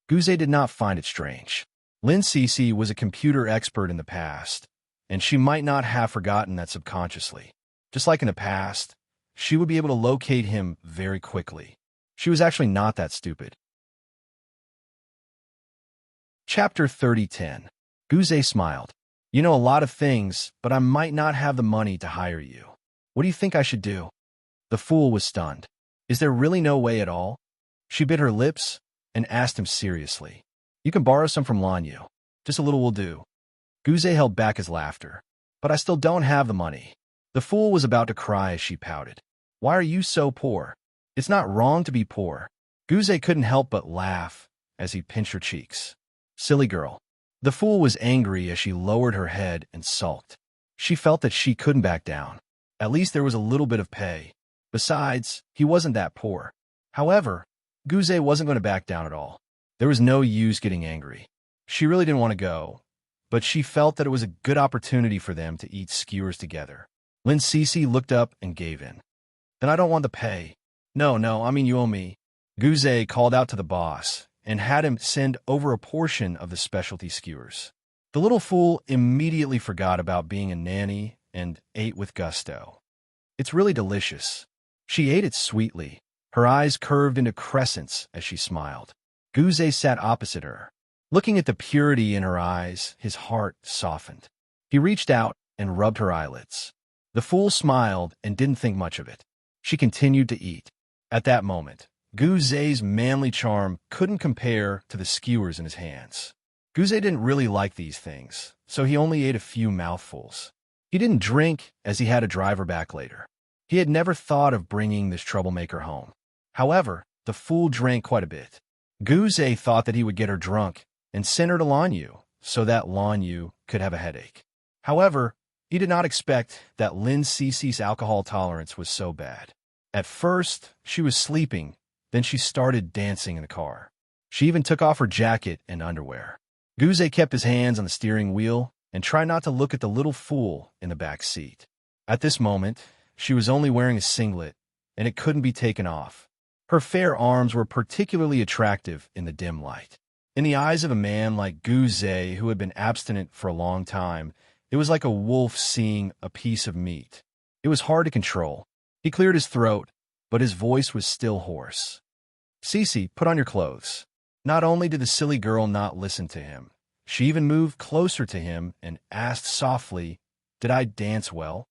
Gouze did not find it strange. Lin Cece was a computer expert in the past, and she might not have forgotten that subconsciously. Just like in the past, she would be able to locate him very quickly. She was actually not that stupid. Chapter 30:10. Gouze smiled. "You know a lot of things, but I might not have the money to hire you. What do you think I should do?" The fool was stunned. Is there really no way at all? She bit her lips and asked him seriously, "You can borrow some from Lanyu. Just a little will do." Gouze held back his laughter. "But I still don't have the money." The fool was about to cry as she pouted. "Why are you so poor? It's not wrong to be poor." Gouze couldn't help but laugh as he pinched her cheeks. "Silly girl." The fool was angry as she lowered her head and sulked. She felt that she couldn't back down. At least there was a little bit of pay. Besides, he wasn't that poor. However, Gouze wasn't going to back down at all. There was no use getting angry. She really didn't want to go, but she felt that it was a good opportunity for them to eat skewers together. Lin Cece looked up and gave in. "Then I don't want the pay." No, I mean you owe me." Gouze called out to the boss and had him send over a portion of the specialty skewers. The little fool immediately forgot about being a nanny and ate with gusto. "It's really delicious." She ate it sweetly. Her eyes curved into crescents as she smiled. Gouze sat opposite her. Looking at the purity in her eyes, his heart softened. He reached out and rubbed her eyelids. The fool smiled and didn't think much of it. She continued to eat. At that moment, Gouze's manly charm couldn't compare to the skewers in his hands. Gouze didn't really like these things, so he only ate a few mouthfuls. He didn't drink as he had to drive her back later. He had never thought of bringing this troublemaker home. However, the fool drank quite a bit. Gouze thought that he would get her drunk and send her to Lanyu so that Lanyu could have a headache. However, he did not expect that Lin Cece's alcohol tolerance was so bad. At first, she was sleeping, then she started dancing in the car. She even took off her jacket and underwear. Gouze kept his hands on the steering wheel and tried not to look at the little fool in the back seat. At this moment, she was only wearing a singlet, and it couldn't be taken off. Her fair arms were particularly attractive in the dim light. In the eyes of a man like Gouze, who had been abstinent for a long time, it was like a wolf seeing a piece of meat. It was hard to control. He cleared his throat, but his voice was still hoarse. "Cece, put on your clothes." Not only did the silly girl not listen to him, she even moved closer to him and asked softly, "Did I dance well?"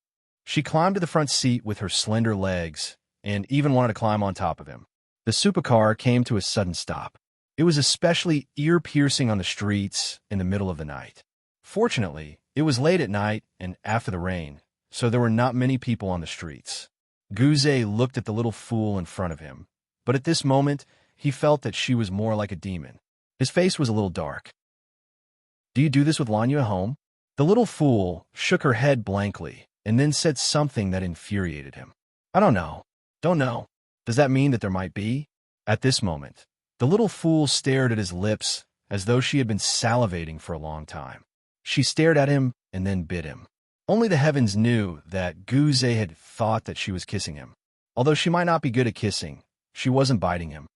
She climbed to the front seat with her slender legs and even wanted to climb on top of him. The supercar came to a sudden stop. It was especially ear-piercing on the streets in the middle of the night. Fortunately, it was late at night and after the rain, so there were not many people on the streets. Guzey looked at the little fool in front of him, but at this moment, he felt that she was more like a demon. His face was a little dark. "Do you do this with Lanya at home?" The little fool shook her head blankly and then said something that infuriated him. "I don't know. Don't know. Does that mean that there might be?" At this moment, the little fool stared at his lips as though she had been salivating for a long time. She stared at him and then bit him. Only the heavens knew that Guzey had thought that she was kissing him. Although she might not be good at kissing, she wasn't biting him.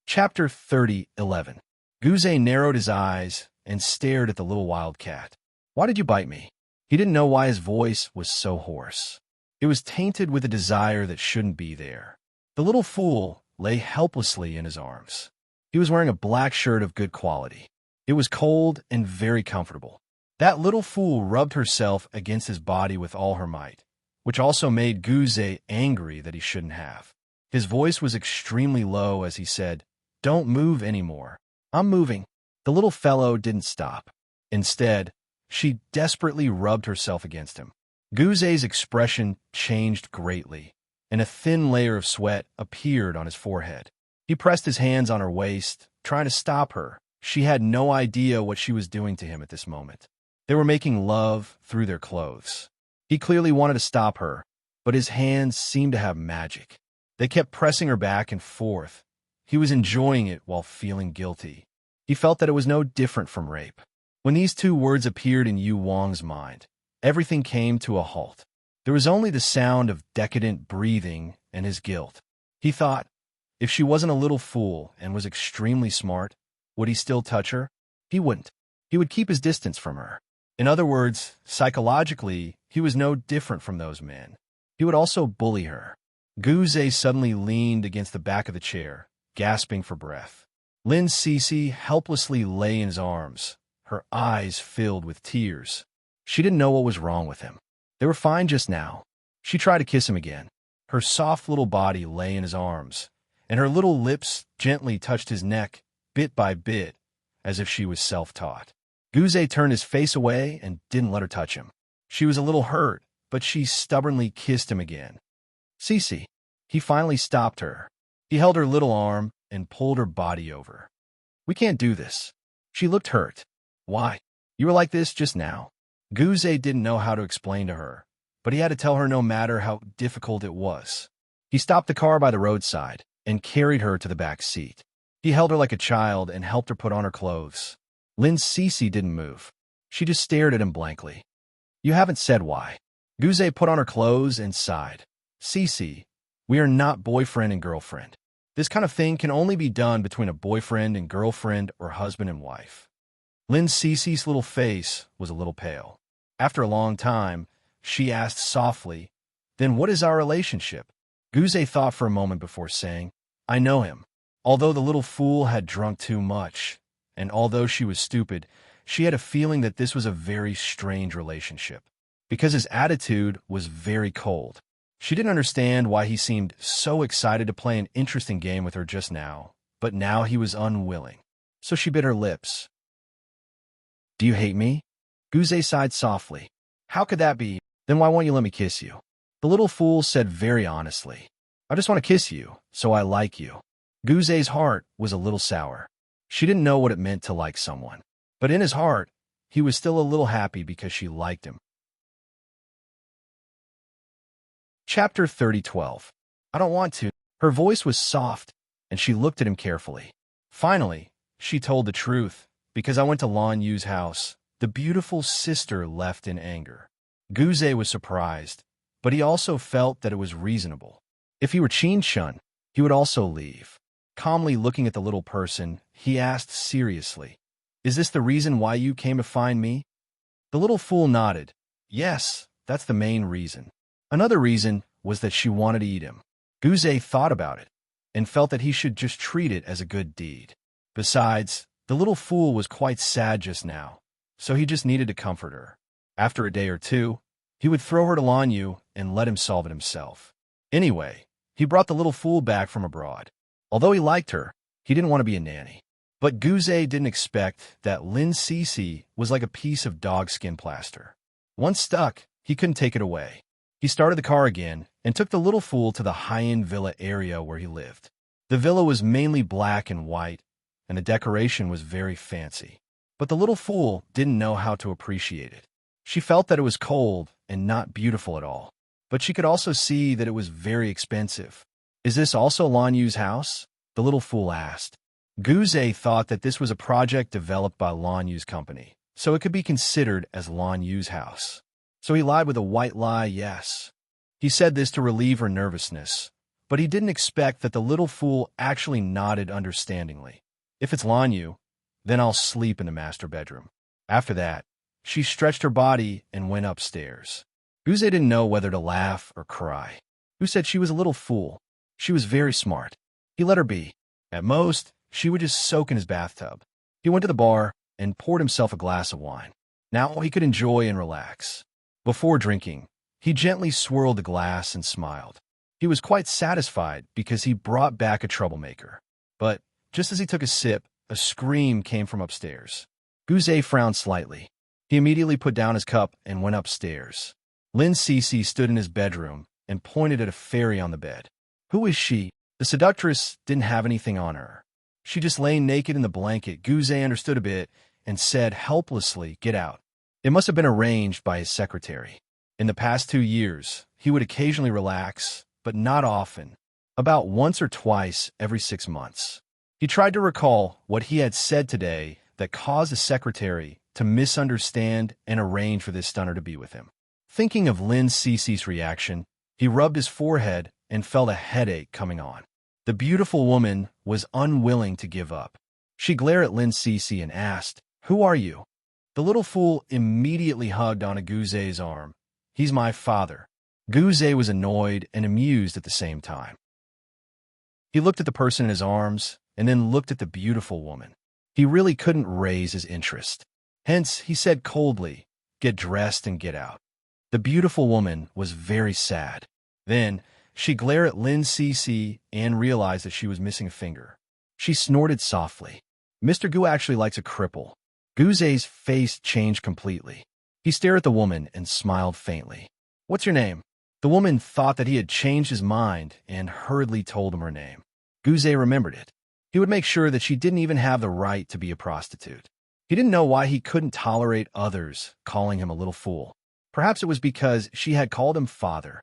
Chapter 30:11. Guzey narrowed his eyes and stared at the little wild cat. "Why did you bite me?" He didn't know why his voice was so hoarse. It was tainted with a desire that shouldn't be there. The little fool lay helplessly in his arms. He was wearing a black shirt of good quality. It was cold and very comfortable. That little fool rubbed herself against his body with all her might, which also made Guzey angry that he shouldn't have. His voice was extremely low as he said, "Don't move anymore. I'm moving." The little fellow didn't stop. Instead, she desperately rubbed herself against him. Guzey's expression changed greatly, and a thin layer of sweat appeared on his forehead. He pressed his hands on her waist, trying to stop her. She had no idea what she was doing to him at this moment. They were making love through their clothes. He clearly wanted to stop her, but his hands seemed to have magic. They kept pressing her back and forth. He was enjoying it while feeling guilty. He felt that it was no different from rape. When these two words appeared in Yu Wang's mind, everything came to a halt. There was only the sound of decadent breathing and his guilt. He thought, if she wasn't a little fool and was extremely smart, would he still touch her? He wouldn't. He would keep his distance from her. In other words, psychologically, he was no different from those men. He would also bully her. Guzey suddenly leaned against the back of the chair, gasping for breath. Lin Cece helplessly lay in his arms, her eyes filled with tears. She didn't know what was wrong with him. They were fine just now. She tried to kiss him again. Her soft little body lay in his arms, and her little lips gently touched his neck, bit by bit, as if she was self-taught. Guzey turned his face away and didn't let her touch him. She was a little hurt, but she stubbornly kissed him again. "Cece." He finally stopped her. He held her little arm and pulled her body over. "We can't do this." She looked hurt. "Why? You were like this just now." Guzey didn't know how to explain to her, but he had to tell her no matter how difficult it was. He stopped the car by the roadside and carried her to the back seat. He held her like a child and helped her put on her clothes. Lin Cece didn't move. She just stared at him blankly. "You haven't said why." Guzey put on her clothes and sighed. "Cece, we are not boyfriend and girlfriend. This kind of thing can only be done between a boyfriend and girlfriend or husband and wife." Lin Cece's little face was a little pale. After a long time, she asked softly, "Then what is our relationship?" Guzey thought for a moment before saying, "I know him." Although the little fool had drunk too much, and although she was stupid, she had a feeling that this was a very strange relationship, because his attitude was very cold. She didn't understand why he seemed so excited to play an interesting game with her just now, but now he was unwilling. So she bit her lips. "Do you hate me?" Guzey sighed softly. "How could that be? Then why won't you let me kiss you?" The little fool said very honestly, "I just want to kiss you, so I like you." Guzey's heart was a little sour. She didn't know what it meant to like someone, but in his heart, he was still a little happy because she liked him. Chapter 30:12. "I don't want to." Her voice was soft, and she looked at him carefully. Finally, she told the truth, "Because I went to Lan Yu's house." The beautiful sister left in anger. Guzey was surprised, but he also felt that it was reasonable. If he were Qin Shun, he would also leave. Calmly looking at the little person, he asked seriously, "Is this the reason why you came to find me?" The little fool nodded. "Yes, that's the main reason." Another reason was that she wanted to eat him. Guzey thought about it and felt that he should just treat it as a good deed. Besides, the little fool was quite sad just now, so he just needed to comfort her. After a day or two, he would throw her to Lanyu and let him solve it himself. Anyway, he brought the little fool back from abroad. Although he liked her, he didn't want to be a nanny. But Guze didn't expect that Lin Cece was like a piece of dogskin plaster. Once stuck, he couldn't take it away. He started the car again and took the little fool to the high-end villa area where he lived. The villa was mainly black and white, and the decoration was very fancy. But the little fool didn't know how to appreciate it. She felt that it was cold and not beautiful at all. But she could also see that it was very expensive. "Is this also Lanyu's house?" the little fool asked. Guze thought that this was a project developed by Lanyu's company, so it could be considered as Lanyu's house. So he lied with a white lie, yes. He said this to relieve her nervousness, but he didn't expect that the little fool actually nodded understandingly. "If it's Lanyu, then I'll sleep in the master bedroom." After that, she stretched her body and went upstairs. Guze didn't know whether to laugh or cry. Who said she was a little fool? She was very smart. He let her be. At most, she would just soak in his bathtub. He went to the bar and poured himself a glass of wine. Now he could enjoy and relax. Before drinking, he gently swirled the glass and smiled. He was quite satisfied because he brought back a troublemaker. But just as he took a sip, a scream came from upstairs. Guze frowned slightly. He immediately put down his cup and went upstairs. Lin Cece stood in his bedroom and pointed at a fairy on the bed. Who is she? The seductress didn't have anything on her. She just lay naked in the blanket. Guze understood a bit and said helplessly, "Get out." It must have been arranged by his secretary. In the past 2 years, he would occasionally relax, but not often, about once or twice every 6 months. He tried to recall what he had said today that caused the secretary to misunderstand and arrange for this stunner to be with him. Thinking of Lin Cece's reaction, he rubbed his forehead and felt a headache coming on. The beautiful woman was unwilling to give up. She glared at Lin Cece and asked, "Who are you?" The little fool immediately hugged onto Guze's arm. "He's my father." Guze was annoyed and amused at the same time. He looked at the person in his arms and then looked at the beautiful woman. He really couldn't raise his interest. Hence, he said coldly, "Get dressed and get out." The beautiful woman was very sad. Then, she glared at Lin Cece and realized that she was missing a finger. She snorted softly. "Mr. Gu actually likes a cripple." Guze's face changed completely. He stared at the woman and smiled faintly. "What's your name?" The woman thought that he had changed his mind and hurriedly told him her name. Guze remembered it. He would make sure that she didn't even have the right to be a prostitute. He didn't know why he couldn't tolerate others calling him a little fool. Perhaps it was because she had called him father.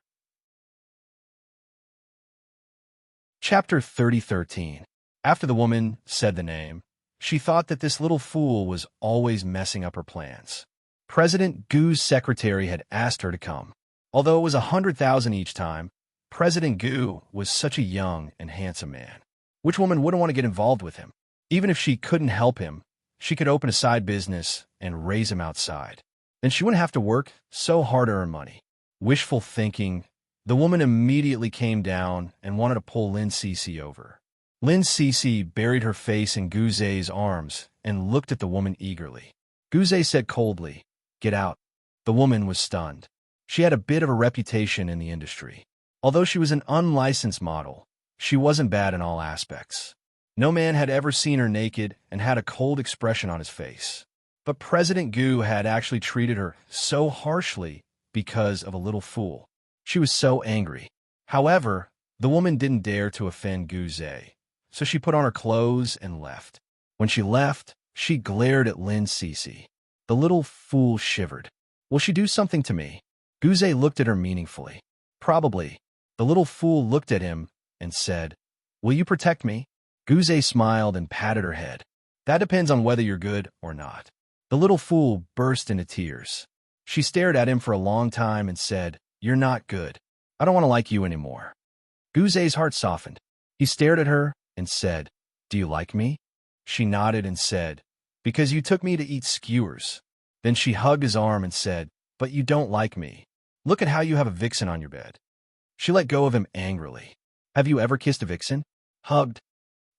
Chapter 30:13. After the woman said the name, she thought that this little fool was always messing up her plans. President Gu's secretary had asked her to come. Although it was 100,000 each time, President Gu was such a young and handsome man. Which woman wouldn't want to get involved with him? Even if she couldn't help him, she could open a side business and raise him outside. Then she wouldn't have to work so hard to earn money. Wishful thinking, the woman immediately came down and wanted to pull Lin Cece over. Lin Cece buried her face in Guze's arms and looked at the woman eagerly. Guze said coldly, "Get out." The woman was stunned. She had a bit of a reputation in the industry. Although she was an unlicensed model, she wasn't bad in all aspects. No man had ever seen her naked and had a cold expression on his face. But President Gu had actually treated her so harshly because of a little fool. She was so angry. However, the woman didn't dare to offend Guze, so she put on her clothes and left. When she left, she glared at Lin Cece. The little fool shivered. "Will she do something to me?" Guze looked at her meaningfully. "Probably." The little fool looked at him and said, "Will you protect me?" Guze smiled and patted her head. "That depends on whether you're good or not." The little fool burst into tears. She stared at him for a long time and said, "You're not good. I don't want to like you anymore." Guze's heart softened. He stared at her and said, "Do you like me?" She nodded and said, "Because you took me to eat skewers." Then she hugged his arm and said, "But you don't like me. Look at how you have a vixen on your bed." She let go of him angrily. "Have you ever kissed a vixen?" "Hugged."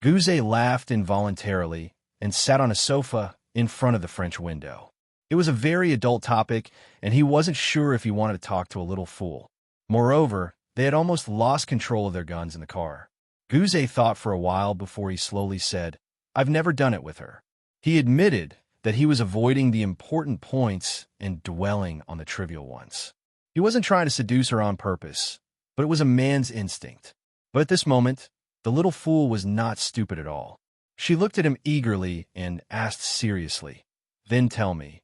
Guze laughed involuntarily and sat on a sofa in front of the French window. It was a very adult topic, and he wasn't sure if he wanted to talk to a little fool. Moreover, they had almost lost control of their guns in the car. Gouze thought for a while before he slowly said, "I've never done it with her." He admitted that he was avoiding the important points and dwelling on the trivial ones. He wasn't trying to seduce her on purpose, but it was a man's instinct. But at this moment, the little fool was not stupid at all. She looked at him eagerly and asked seriously, "Then tell me,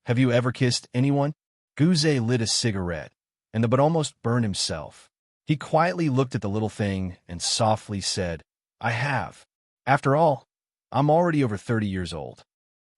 have you ever kissed anyone?" Gouze lit a cigarette, but almost burned himself. He quietly looked at the little thing and softly said, "I have. After all, I'm already over 30 years old."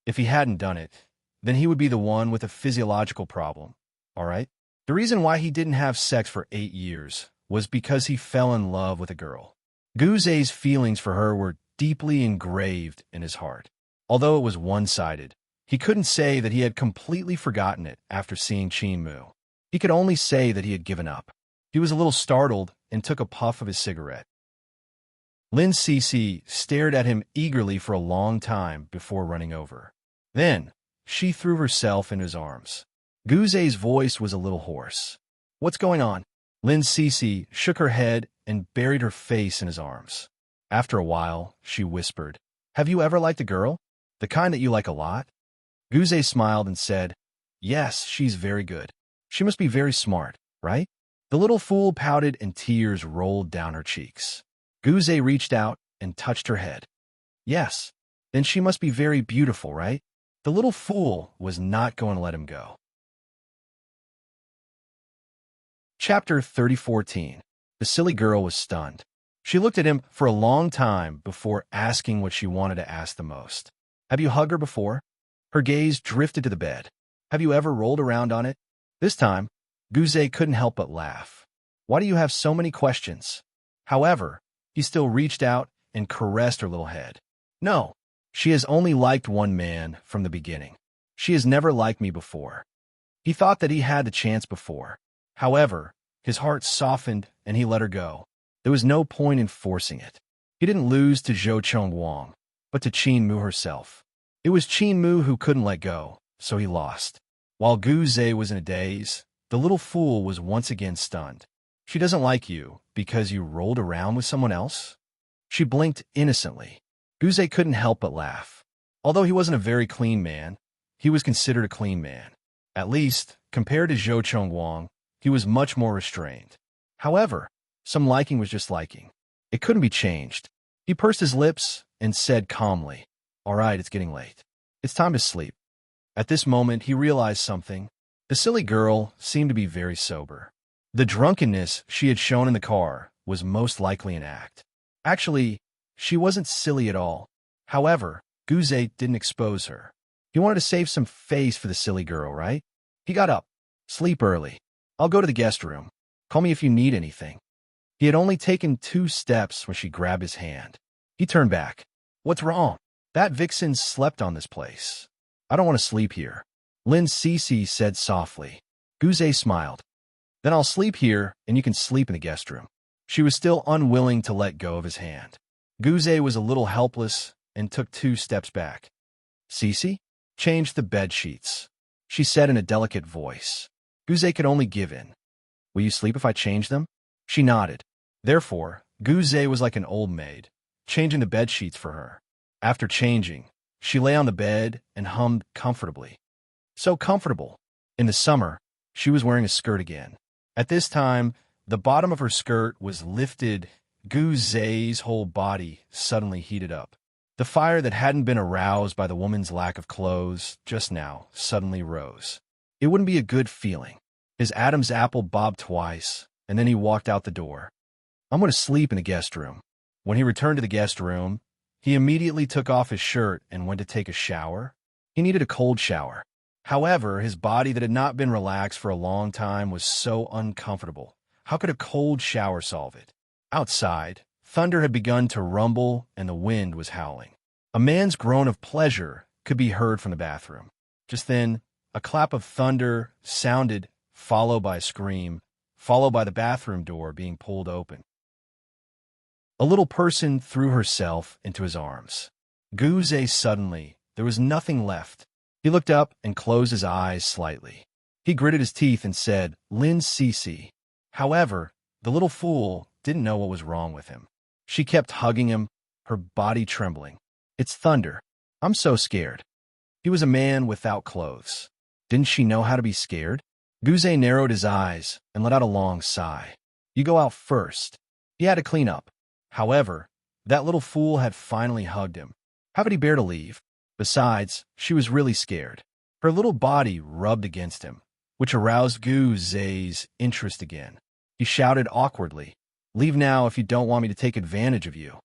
If he hadn't done it, then he would be the one with a physiological problem, all right? The reason why he didn't have sex for 8 years was because he fell in love with a girl. Gouze's feelings for her were deeply engraved in his heart. Although it was one-sided, he couldn't say that he had completely forgotten it after seeing Qin-mu. He could only say that he had given up. He was a little startled and took a puff of his cigarette. Lin Cece stared at him eagerly for a long time before running over. Then, she threw herself in his arms. Gouze's voice was a little hoarse. "What's going on?" Lin Cece shook her head and buried her face in his arms. After a while, she whispered, "Have you ever liked a girl? The kind that you like a lot?" Gouze smiled and said, "Yes, she's very good. She must be very smart, right?" The little fool pouted and tears rolled down her cheeks. Gouze reached out and touched her head. "Yes, then she must be very beautiful, right?" The little fool was not going to let him go. Chapter 3014. The silly girl was stunned. She looked at him for a long time before asking what she wanted to ask the most. "Have you hugged her before?" Her gaze drifted to the bed. "Have you ever rolled around on it?" This time, Gouze couldn't help but laugh. "Why do you have so many questions?" However, he still reached out and caressed her little head. "No, she has only liked one man from the beginning. She has never liked me before." He thought that he had the chance before. However, his heart softened and he let her go. There was no point in forcing it. He didn't lose to Zhou Chongwang, but to Qin-mu herself. It was Qin-mu who couldn't let go, so he lost. While Gouze was in a daze, the little fool was once again stunned. "She doesn't like you because you rolled around with someone else?" She blinked innocently. Gouze couldn't help but laugh. Although he wasn't a very clean man, he was considered a clean man. At least, compared to Zhou Chongwang, he was much more restrained. However, some liking was just liking. It couldn't be changed. He pursed his lips and said calmly, "All right, it's getting late. It's time to sleep." At this moment, he realized something. The silly girl seemed to be very sober. The drunkenness she had shown in the car was most likely an act. Actually, she wasn't silly at all. However, Gouze didn't expose her. He wanted to save some face for the silly girl, right? He got up. "Sleep early. I'll go to the guest room. Call me if you need anything." He had only taken 2 steps when she grabbed his hand. He turned back. "What's wrong?" "That vixen slept on this place. I don't want to sleep here," Lin Cece said softly. Gouze smiled. "Then I'll sleep here and you can sleep in the guest room." She was still unwilling to let go of his hand. Gouze was a little helpless and took 2 steps back. "Cece, change the bed sheets," she said in a delicate voice. Gouze could only give in. "Will you sleep if I change them?" She nodded. Therefore, Gouze was like an old maid, changing the bed sheets for her. After changing, she lay on the bed and hummed comfortably. So comfortable. In the summer, she was wearing a skirt again. At this time, the bottom of her skirt was lifted. Gouze's whole body suddenly heated up. The fire that hadn't been aroused by the woman's lack of clothes just now suddenly rose. It wouldn't be a good feeling. His Adam's apple bobbed twice, and then he walked out the door. "I'm going to sleep in the guest room." When he returned to the guest room, he immediately took off his shirt and went to take a shower. He needed a cold shower. However, his body that had not been relaxed for a long time was so uncomfortable. How could a cold shower solve it? Outside, thunder had begun to rumble and the wind was howling. A man's groan of pleasure could be heard from the bathroom. Just then, a clap of thunder sounded, followed by a scream, followed by the bathroom door being pulled open. A little person threw herself into his arms. Gouze suddenly, there was nothing left. He looked up and closed his eyes slightly. He gritted his teeth and said, "Lin Cece." However, the little fool didn't know what was wrong with him. She kept hugging him, her body trembling. "It's thunder. I'm so scared." He was a man without clothes. Didn't she know how to be scared? Guzé narrowed his eyes and let out a long sigh. "You go out first." He had to clean up. However, that little fool had finally hugged him. How could he bear to leave? Besides, she was really scared. Her little body rubbed against him, which aroused Guzé's interest again. He shouted awkwardly, "Leave now if you don't want me to take advantage of you."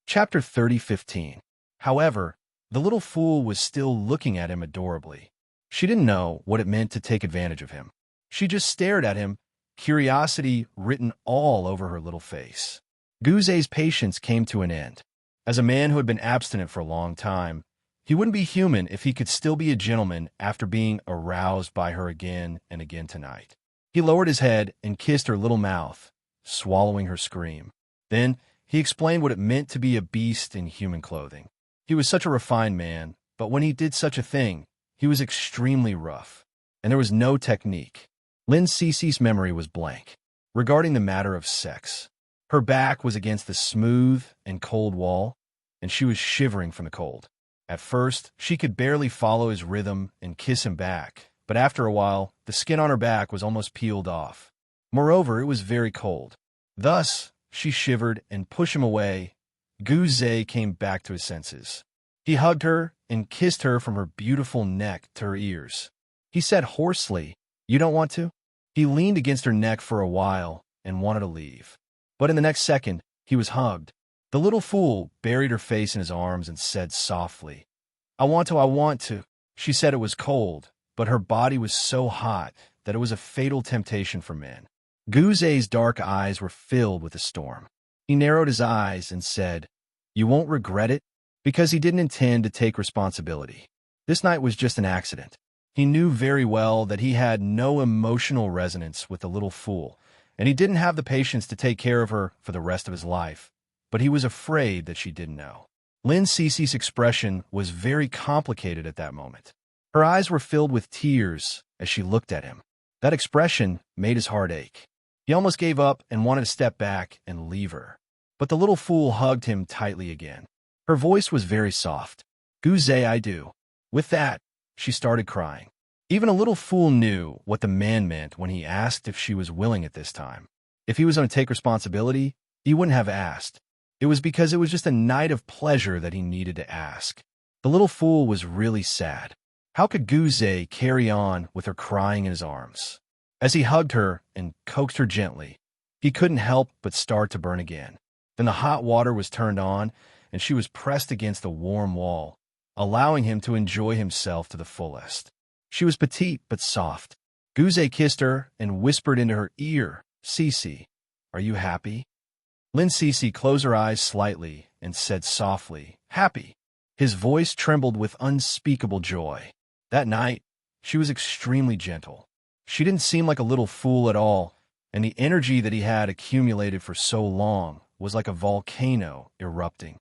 Chapter 30:15. However, the little fool was still looking at him adorably. She didn't know what it meant to take advantage of him. She just stared at him, curiosity written all over her little face. Guzé's patience came to an end. As a man who had been abstinent for a long time, he wouldn't be human if he could still be a gentleman after being aroused by her again and again tonight. He lowered his head and kissed her little mouth, swallowing her scream. Then he explained what it meant to be a beast in human clothing. He was such a refined man, but when he did such a thing, he was extremely rough, and there was no technique. Lin Cece's memory was blank regarding the matter of sex. Her back was against the smooth and cold wall, and she was shivering from the cold. At first, she could barely follow his rhythm and kiss him back, but after a while, the skin on her back was almost peeled off. Moreover, it was very cold. Thus, she shivered and pushed him away. Guzé came back to his senses. He hugged her and kissed her from her beautiful neck to her ears. He said hoarsely, "You don't want to?" He leaned against her neck for a while and wanted to leave. But in the next second, he was hugged. The little fool buried her face in his arms and said softly, I want to." She said it was cold, but her body was so hot that it was a fatal temptation for men. Guzé's dark eyes were filled with a storm. He narrowed his eyes and said, "You won't regret it?" Because he didn't intend to take responsibility. This night was just an accident. He knew very well that he had no emotional resonance with the little fool, and he didn't have the patience to take care of her for the rest of his life. But he was afraid that she didn't know. Lin Cece's expression was very complicated at that moment. Her eyes were filled with tears as she looked at him. That expression made his heart ache. He almost gave up and wanted to step back and leave her. But the little fool hugged him tightly again. Her voice was very soft. "Guzé, I do." With that, she started crying. Even a little fool knew what the man meant when he asked if she was willing at this time. If he was going to take responsibility, he wouldn't have asked. It was because it was just a night of pleasure that he needed to ask. The little fool was really sad. How could Guzé carry on with her crying in his arms? As he hugged her and coaxed her gently, he couldn't help but start to burn again. Then the hot water was turned on, and she was pressed against the warm wall, allowing him to enjoy himself to the fullest. She was petite but soft. Guzé kissed her and whispered into her ear, "Cece, are you happy?" Lin Cece closed her eyes slightly and said softly, "Happy." His voice trembled with unspeakable joy. That night, she was extremely gentle. She didn't seem like a little fool at all, and the energy that he had accumulated for so long was like a volcano erupting.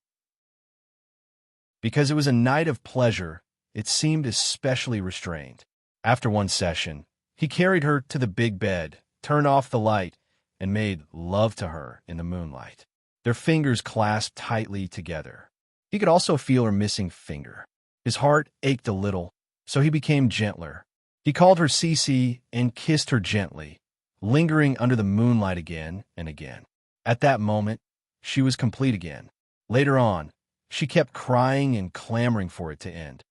Because it was a night of pleasure, it seemed especially restrained. After one session, he carried her to the big bed, turned off the light, and made love to her in the moonlight. Their fingers clasped tightly together. He could also feel her missing finger. His heart ached a little, so he became gentler. He called her Cece and kissed her gently, lingering under the moonlight again and again. At that moment, she was complete again. Later on, she kept crying and clamoring for it to end.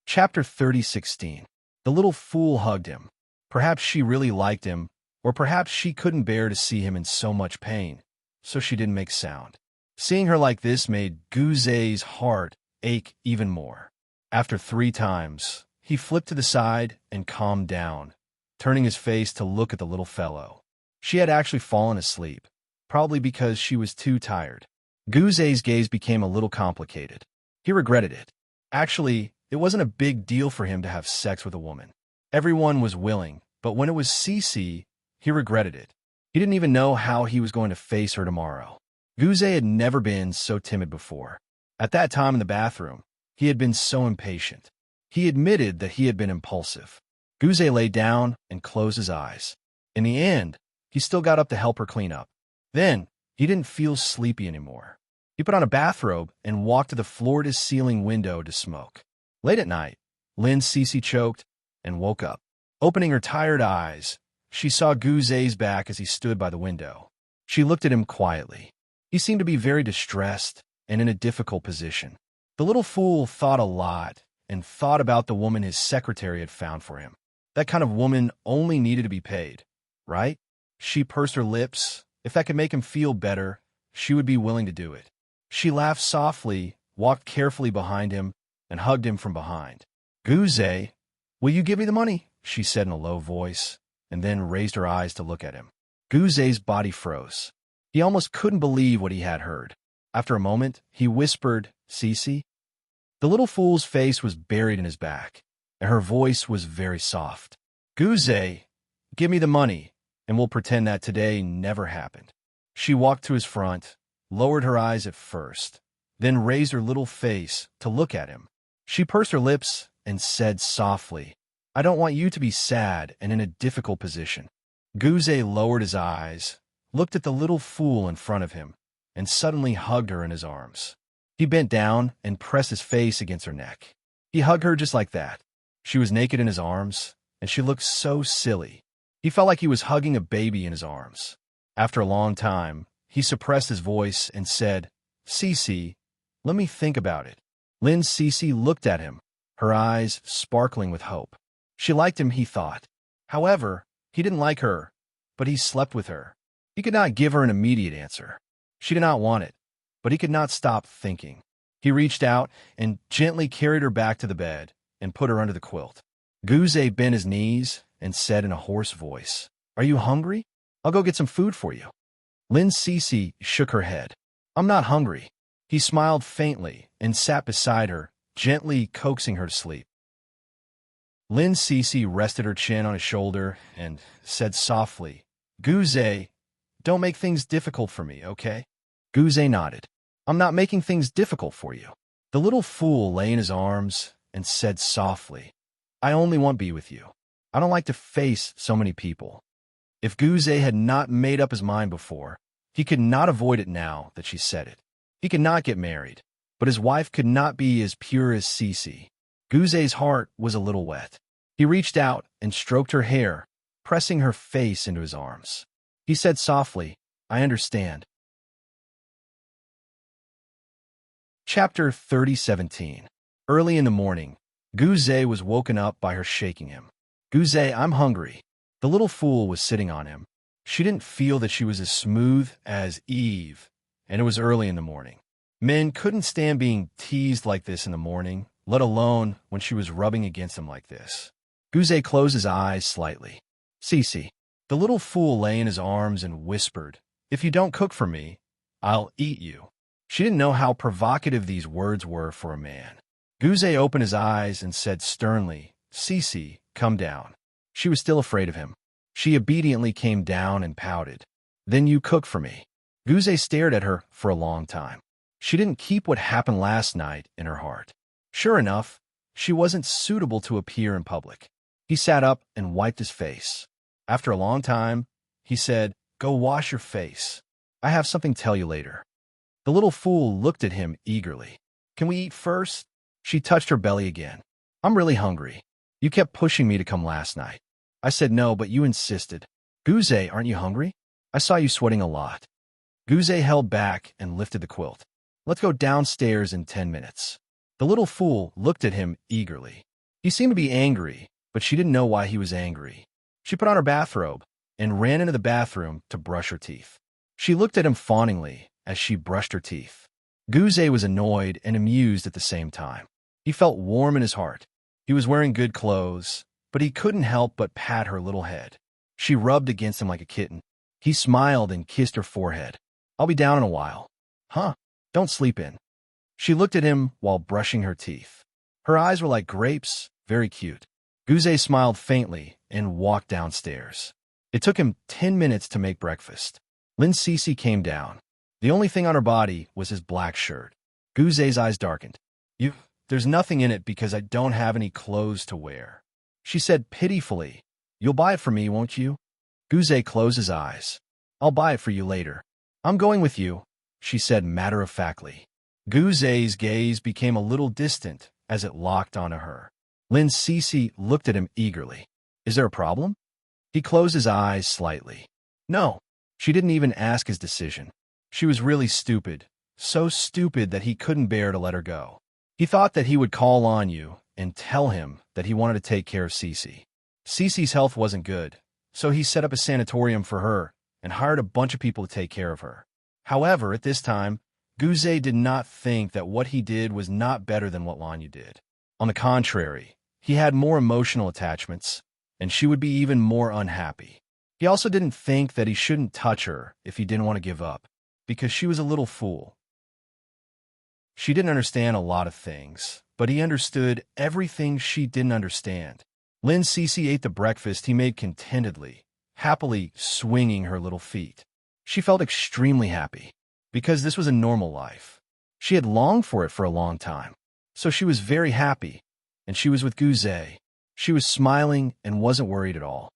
Chapter 30:16. The little fool hugged him. Perhaps she really liked him, or perhaps she couldn't bear to see him in so much pain, so she didn't make sound. Seeing her like this made Guzé's heart ache even more. After 3 times, he flipped to the side and calmed down, turning his face to look at the little fellow. She had actually fallen asleep, probably because she was too tired. Guzé's gaze became a little complicated. He regretted it. Actually, it wasn't a big deal for him to have sex with a woman. Everyone was willing, but when it was Cece, he regretted it. He didn't even know how he was going to face her tomorrow. Guzé had never been so timid before. At that time in the bathroom, he had been so impatient. He admitted that he had been impulsive. Guzé lay down and closed his eyes. In the end, he still got up to help her clean up. Then, he didn't feel sleepy anymore. He put on a bathrobe and walked to the floor-to-ceiling window to smoke. Late at night, Lynn Cece choked and woke up. Opening her tired eyes, she saw Guzé's back as he stood by the window. She looked at him quietly. He seemed to be very distressed and in a difficult position. The little fool thought a lot and thought about the woman his secretary had found for him. That kind of woman only needed to be paid, right? She pursed her lips. If that could make him feel better, she would be willing to do it. She laughed softly, walked carefully behind him, and hugged him from behind. "Guzé, will you give me the money?" she said in a low voice, and then raised her eyes to look at him. Guzé's body froze. He almost couldn't believe what he had heard. After a moment, he whispered, "Cece?" The little fool's face was buried in his back, and her voice was very soft. "Guzé, give me the money, and we'll pretend that today never happened." She walked to his front, lowered her eyes at first, then raised her little face to look at him. She pursed her lips and said softly, "I don't want you to be sad and in a difficult position." Guzé lowered his eyes, looked at the little fool in front of him, and suddenly hugged her in his arms. He bent down and pressed his face against her neck. He hugged her just like that. She was naked in his arms, and she looked so silly. He felt like he was hugging a baby in his arms. After a long time, he suppressed his voice and said, "Cece, let me think about it." Lynn Cece looked at him, her eyes sparkling with hope. She liked him, he thought. However, he didn't like her, but he slept with her. He could not give her an immediate answer. She did not want it, but he could not stop thinking. He reached out and gently carried her back to the bed and put her under the quilt. Guzé bent his knees and said in a hoarse voice, "Are you hungry? I'll go get some food for you." Lynn Cece shook her head. "I'm not hungry." He smiled faintly and sat beside her, gently coaxing her to sleep. Lynn Cece rested her chin on his shoulder and said softly, "Guzé, don't make things difficult for me, okay?" Guzé nodded. "I'm not making things difficult for you." The little fool lay in his arms and said softly, "I only want to be with you. I don't like to face so many people." If Guzé had not made up his mind before, he could not avoid it now that she said it. He could not get married, but his wife could not be as pure as Cece. Guzé's heart was a little wet. He reached out and stroked her hair, pressing her face into his arms. He said softly, "I understand." Chapter 30:17. Early in the morning, Guzé was woken up by her shaking him. "Guzé, I'm hungry." The little fool was sitting on him. She didn't feel that she was as smooth as Eve, and it was early in the morning. Men couldn't stand being teased like this in the morning, let alone when she was rubbing against him like this. Guzé closed his eyes slightly. "Cece." The little fool lay in his arms and whispered, "If you don't cook for me, I'll eat you." She didn't know how provocative these words were for a man. Guzé opened his eyes and said sternly, "Cece, come down." She was still afraid of him. She obediently came down and pouted. "Then you cook for me." Guzé stared at her for a long time. She didn't keep what happened last night in her heart. Sure enough, she wasn't suitable to appear in public. He sat up and wiped his face. After a long time, he said, "Go wash your face. I have something to tell you later." The little fool looked at him eagerly. "Can we eat first?" She touched her belly again. "I'm really hungry. You kept pushing me to come last night. I said no, but you insisted." "Guzé, aren't you hungry? I saw you sweating a lot." Guzé held back and lifted the quilt. "Let's go downstairs in 10 minutes." The little fool looked at him eagerly. He seemed to be angry, but she didn't know why he was angry. She put on her bathrobe and ran into the bathroom to brush her teeth. She looked at him fawningly as she brushed her teeth. Guzé was annoyed and amused at the same time. He felt warm in his heart. He was wearing good clothes, but he couldn't help but pat her little head. She rubbed against him like a kitten. He smiled and kissed her forehead. "I'll be down in a while." "Huh? Don't sleep in." She looked at him while brushing her teeth. Her eyes were like grapes, very cute. Guzé smiled faintly and walked downstairs. It took him 10 minutes to make breakfast. Lynn Cece came down. The only thing on her body was his black shirt. Guze's eyes darkened. There's nothing in it because I don't have any clothes to wear. She said pitifully, You'll buy it for me, won't you? Guze closed his eyes. I'll buy it for you later. I'm going with you, she said matter-of-factly. Guze's gaze became a little distant as it locked onto her. Lin Cece looked at him eagerly. Is there a problem? He closed his eyes slightly. No. She didn't even ask his decision. She was really stupid, so stupid that he couldn't bear to let her go. He thought that he would call on you and tell him that he wanted to take care of Cece. Cece's health wasn't good, so he set up a sanatorium for her and hired a bunch of people to take care of her. However, at this time, Guze did not think that what he did was not better than what Lanyu did. On the contrary, he had more emotional attachments, and she would be even more unhappy. He also didn't think that he shouldn't touch her if he didn't want to give up, because she was a little fool. She didn't understand a lot of things, but he understood everything she didn't understand. Lin Cece ate the breakfast he made contentedly, happily swinging her little feet. She felt extremely happy, because this was a normal life. She had longed for it for a long time, so she was very happy, and she was with Guze. She was smiling and wasn't worried at all.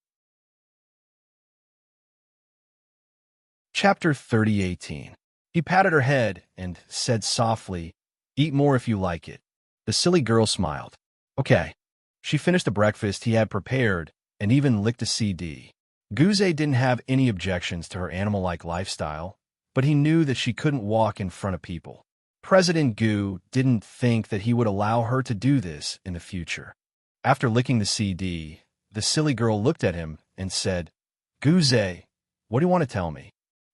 Chapter 30:18. He patted her head and said softly, Eat more if you like it. The silly girl smiled. Okay. She finished the breakfast he had prepared and even licked a CD. Guze didn't have any objections to her animal-like lifestyle, but he knew that she couldn't walk in front of people. President Gu didn't think that he would allow her to do this in the future. After licking the CD, the silly girl looked at him and said, Guze, what do you want to tell me?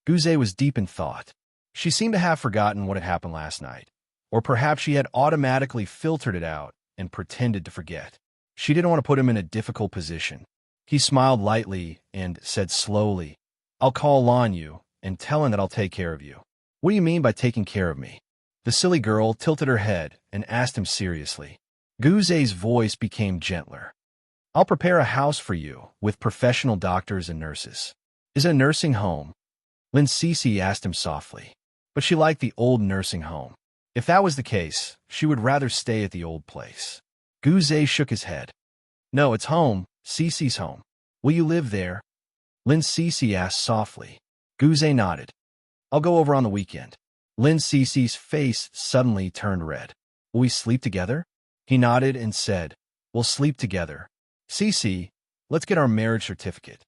Guze was deep in thought. She seemed to have forgotten what had happened last night, or perhaps she had automatically filtered it out and pretended to forget. She didn't want to put him in a difficult position. He smiled lightly and said slowly, I'll call Lanyu and tell him that I'll take care of you. What do you mean by taking care of me? The silly girl tilted her head and asked him seriously. Guze's voice became gentler. I'll prepare a house for you with professional doctors and nurses. Is it a nursing home? Lin Cece asked him softly, but she liked the old nursing home. If that was the case, she would rather stay at the old place. Guze shook his head. No, it's home, Cece's home. Will you live there? Lin Cece asked softly. Guze nodded. I'll go over on the weekend. Lin Cece's face suddenly turned red. Will we sleep together? He nodded and said, We'll sleep together. Cece, let's get our marriage certificate.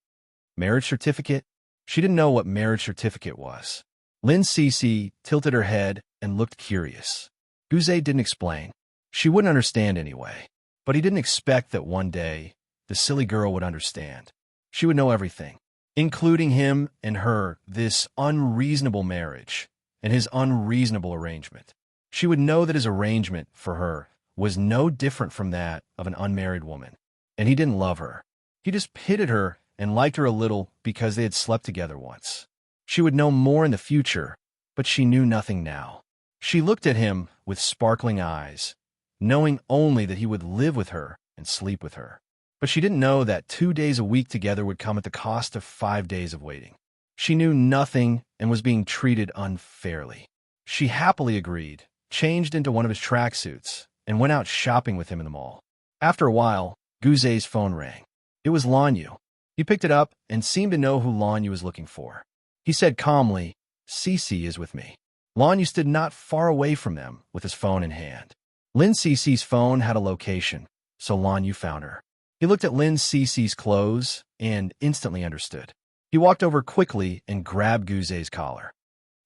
Marriage certificate? She didn't know what marriage certificate was. Lin Cece tilted her head and looked curious. Guze didn't explain. She wouldn't understand anyway. But he didn't expect that one day the silly girl would understand. She would know everything, including him and her, this unreasonable marriage, and his unreasonable arrangement. She would know that his arrangement for her was no different from that of an unmarried woman. And he didn't love her. He just pitied her and liked her a little because they had slept together once. She would know more in the future, but she knew nothing now. She looked at him with sparkling eyes, knowing only that he would live with her and sleep with her. But she didn't know that 2 days a week together would come at the cost of 5 days of waiting. She knew nothing and was being treated unfairly. She happily agreed, changed into one of his tracksuits, and went out shopping with him in the mall. After a while, Guze's phone rang. It was Lanyu. He picked it up and seemed to know who Lanyu was looking for. He said calmly, Cece is with me. Lanyu stood not far away from them with his phone in hand. Lin Cece's phone had a location, so Lanyu found her. He looked at Lin Cece's clothes and instantly understood. He walked over quickly and grabbed Guze's collar.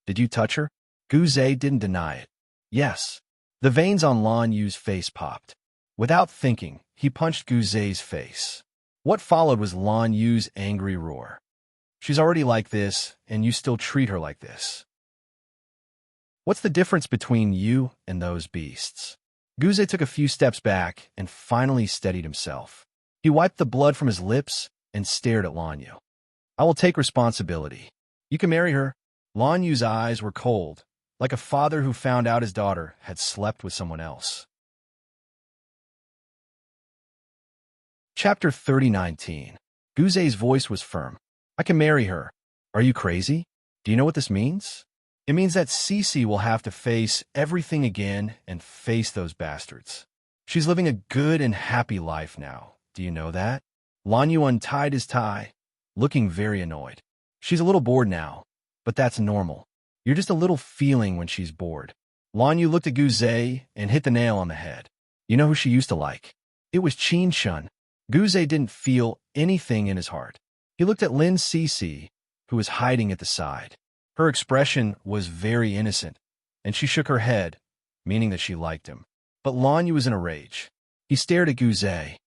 Did you touch her? Guze didn't deny it. Yes. The veins on Lanyu's face popped. Without thinking, he punched Guze's face. What followed was Lanyu's angry roar. She's already like this, and you still treat her like this. What's the difference between you and those beasts? Guze took a few steps back and finally steadied himself. He wiped the blood from his lips and stared at Lanyu. I will take responsibility. You can marry her. Lanyu's eyes were cold, like a father who found out his daughter had slept with someone else. Chapter 30:19. Guze's voice was firm. I can marry her. Are you crazy? Do you know what this means? It means that Cece will have to face everything again and face those bastards. She's living a good and happy life now. Do you know that? Lanyu untied his tie, looking very annoyed. She's a little bored now, but that's normal. You're just a little feeling when she's bored. Lanyu looked at Guze and hit the nail on the head. You know who she used to like? It was Qin Shun. Guze didn't feel anything in his heart. He looked at Lin Cece, who was hiding at the side. Her expression was very innocent, and she shook her head, meaning that she liked him. But Lanyu was in a rage. He stared at Guze.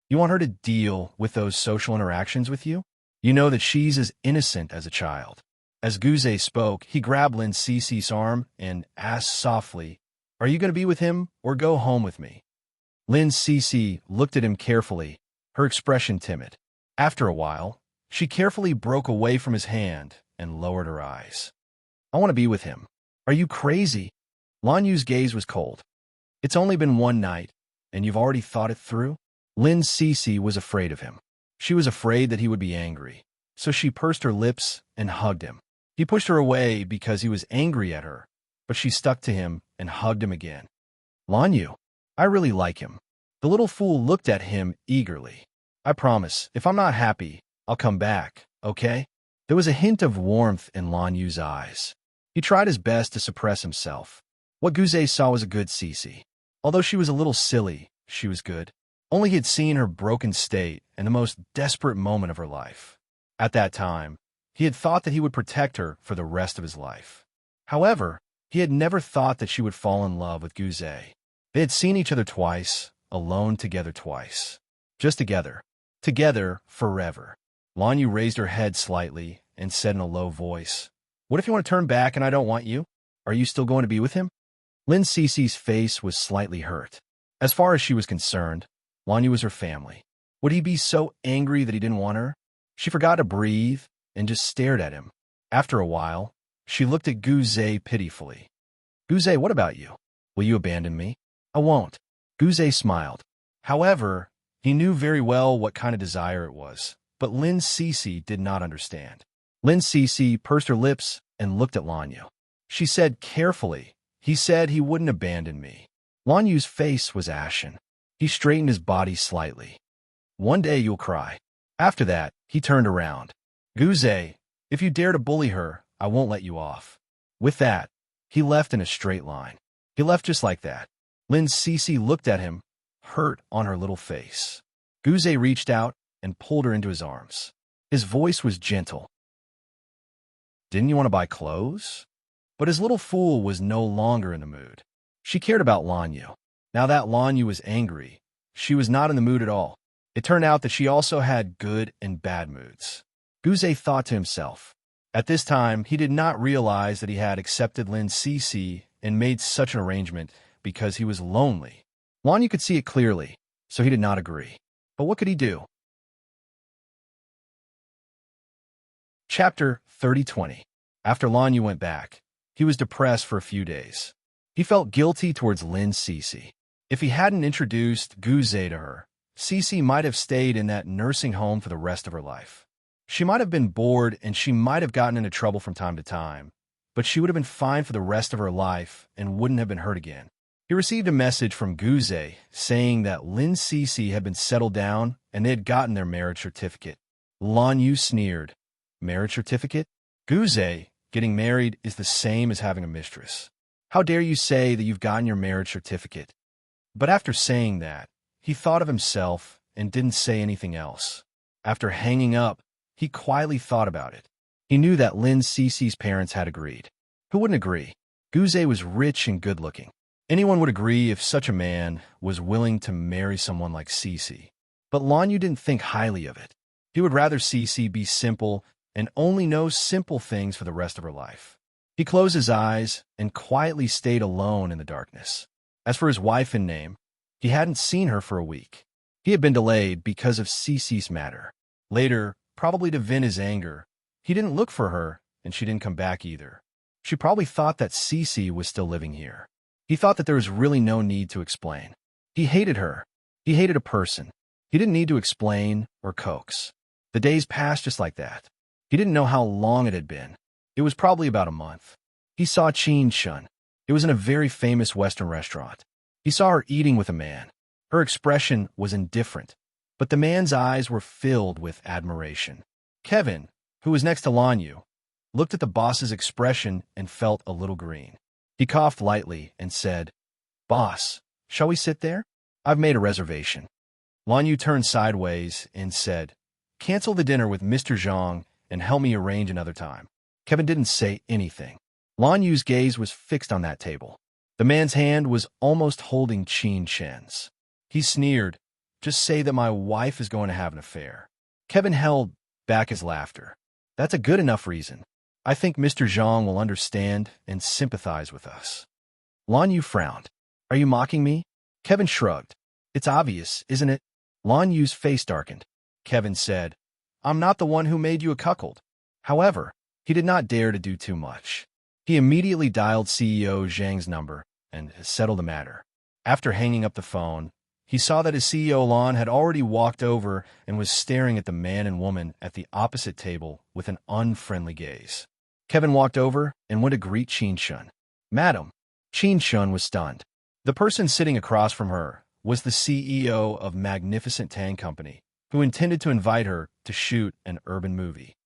You want her to deal with those social interactions with you? You know that she's as innocent as a child. As Guze spoke, he grabbed Lin Cece's arm and asked softly, Are you going to be with him or go home with me? Lin Cece looked at him carefully, her expression timid. After a while, she carefully broke away from his hand and lowered her eyes. I want to be with him. Are you crazy? Lanyu's gaze was cold. It's only been one night, and you've already thought it through? Lin Cece was afraid of him. She was afraid that he would be angry, so she pursed her lips and hugged him. He pushed her away because he was angry at her, but she stuck to him and hugged him again. Lanyu, I really like him. The little fool looked at him eagerly. I promise, if I'm not happy, I'll come back, okay? There was a hint of warmth in Lanyu's eyes. He tried his best to suppress himself. What Guze saw was a good Cece. Although she was a little silly, she was good. Only he had seen her broken state and the most desperate moment of her life. At that time, he had thought that he would protect her for the rest of his life. However, he had never thought that she would fall in love with Guze. They had seen each other twice, alone together twice. Just together. Together forever. Lanyu raised her head slightly and said in a low voice, What if you want to turn back and I don't want you? Are you still going to be with him? Lin Cece's face was slightly hurt. As far as she was concerned, Lanyu was her family. Would he be so angry that he didn't want her? She forgot to breathe and just stared at him. After a while, she looked at Guze pitifully. Guze, what about you? Will you abandon me? I won't. Guze smiled. However, he knew very well what kind of desire it was, but Lin Cece did not understand. Lin Cece pursed her lips and looked at Lanyu. She said carefully, He said he wouldn't abandon me. Lanyu's face was ashen. He straightened his body slightly. One day you'll cry. After that, he turned around. Guze, if you dare to bully her, I won't let you off. With that, he left in a straight line. He left just like that. Lin Cece looked at him, hurt on her little face. Guze reached out and pulled her into his arms. His voice was gentle. Didn't you want to buy clothes? But his little fool was no longer in the mood. She cared about Lanyu. Now that Lanyu was angry, she was not in the mood at all. It turned out that she also had good and bad moods. Guze thought to himself. At this time, he did not realize that he had accepted Lin Cece and made such an arrangement because he was lonely. Lanyu could see it clearly, so he did not agree. But what could he do? Chapter 30:20. After Lanyu went back, he was depressed for a few days. He felt guilty towards Lin Cece. If he hadn't introduced Guze to her, Cece might have stayed in that nursing home for the rest of her life. She might have been bored and she might have gotten into trouble from time to time, but she would have been fine for the rest of her life and wouldn't have been hurt again. He received a message from Guze saying that Lin Cece had been settled down and they had gotten their marriage certificate. Lanyu sneered. Marriage certificate? Guze, getting married is the same as having a mistress. How dare you say that you've gotten your marriage certificate? But after saying that, he thought of himself and didn't say anything else. After hanging up, he quietly thought about it. He knew that Lin Cece's parents had agreed. Who wouldn't agree? Guze was rich and good-looking. Anyone would agree if such a man was willing to marry someone like Cece. But Lanyu didn't think highly of it. He would rather Cece be simple and only know simple things for the rest of her life. He closed his eyes and quietly stayed alone in the darkness. As for his wife in name, he hadn't seen her for a week. He had been delayed because of Cece's matter. Later, probably to vent his anger, he didn't look for her and she didn't come back either. She probably thought that Cece was still living here. He thought that there was really no need to explain. He hated her. He hated a person. He didn't need to explain or coax. The days passed just like that. He didn't know how long it had been. It was probably about a month. He saw Qin Shun. It was in a very famous Western restaurant. He saw her eating with a man. Her expression was indifferent, but the man's eyes were filled with admiration. Kevin, who was next to Lanyu, looked at the boss's expression and felt a little green. He coughed lightly and said, "Boss, shall we sit there? I've made a reservation." Lanyu turned sideways and said, "Cancel the dinner with Mr. Zhang and help me arrange another time." Kevin didn't say anything. Lanyu's gaze was fixed on that table. The man's hand was almost holding Qin Shen's. He sneered, "Just say that my wife is going to have an affair." Kevin held back his laughter. "That's a good enough reason. I think Mr. Zhang will understand and sympathize with us." Lanyu frowned. "Are you mocking me?" Kevin shrugged. "It's obvious, isn't it?" Lanyu's face darkened. Kevin said, "I'm not the one who made you a cuckold." However, he did not dare to do too much. He immediately dialed CEO Zhang's number and settled the matter. After hanging up the phone, he saw that his CEO Lan had already walked over and was staring at the man and woman at the opposite table with an unfriendly gaze. Kevin walked over and went to greet Qin Shun. "Madam." Qin Shun was stunned. The person sitting across from her was the CEO of Magnificent Tang Company, who intended to invite her to shoot an urban movie.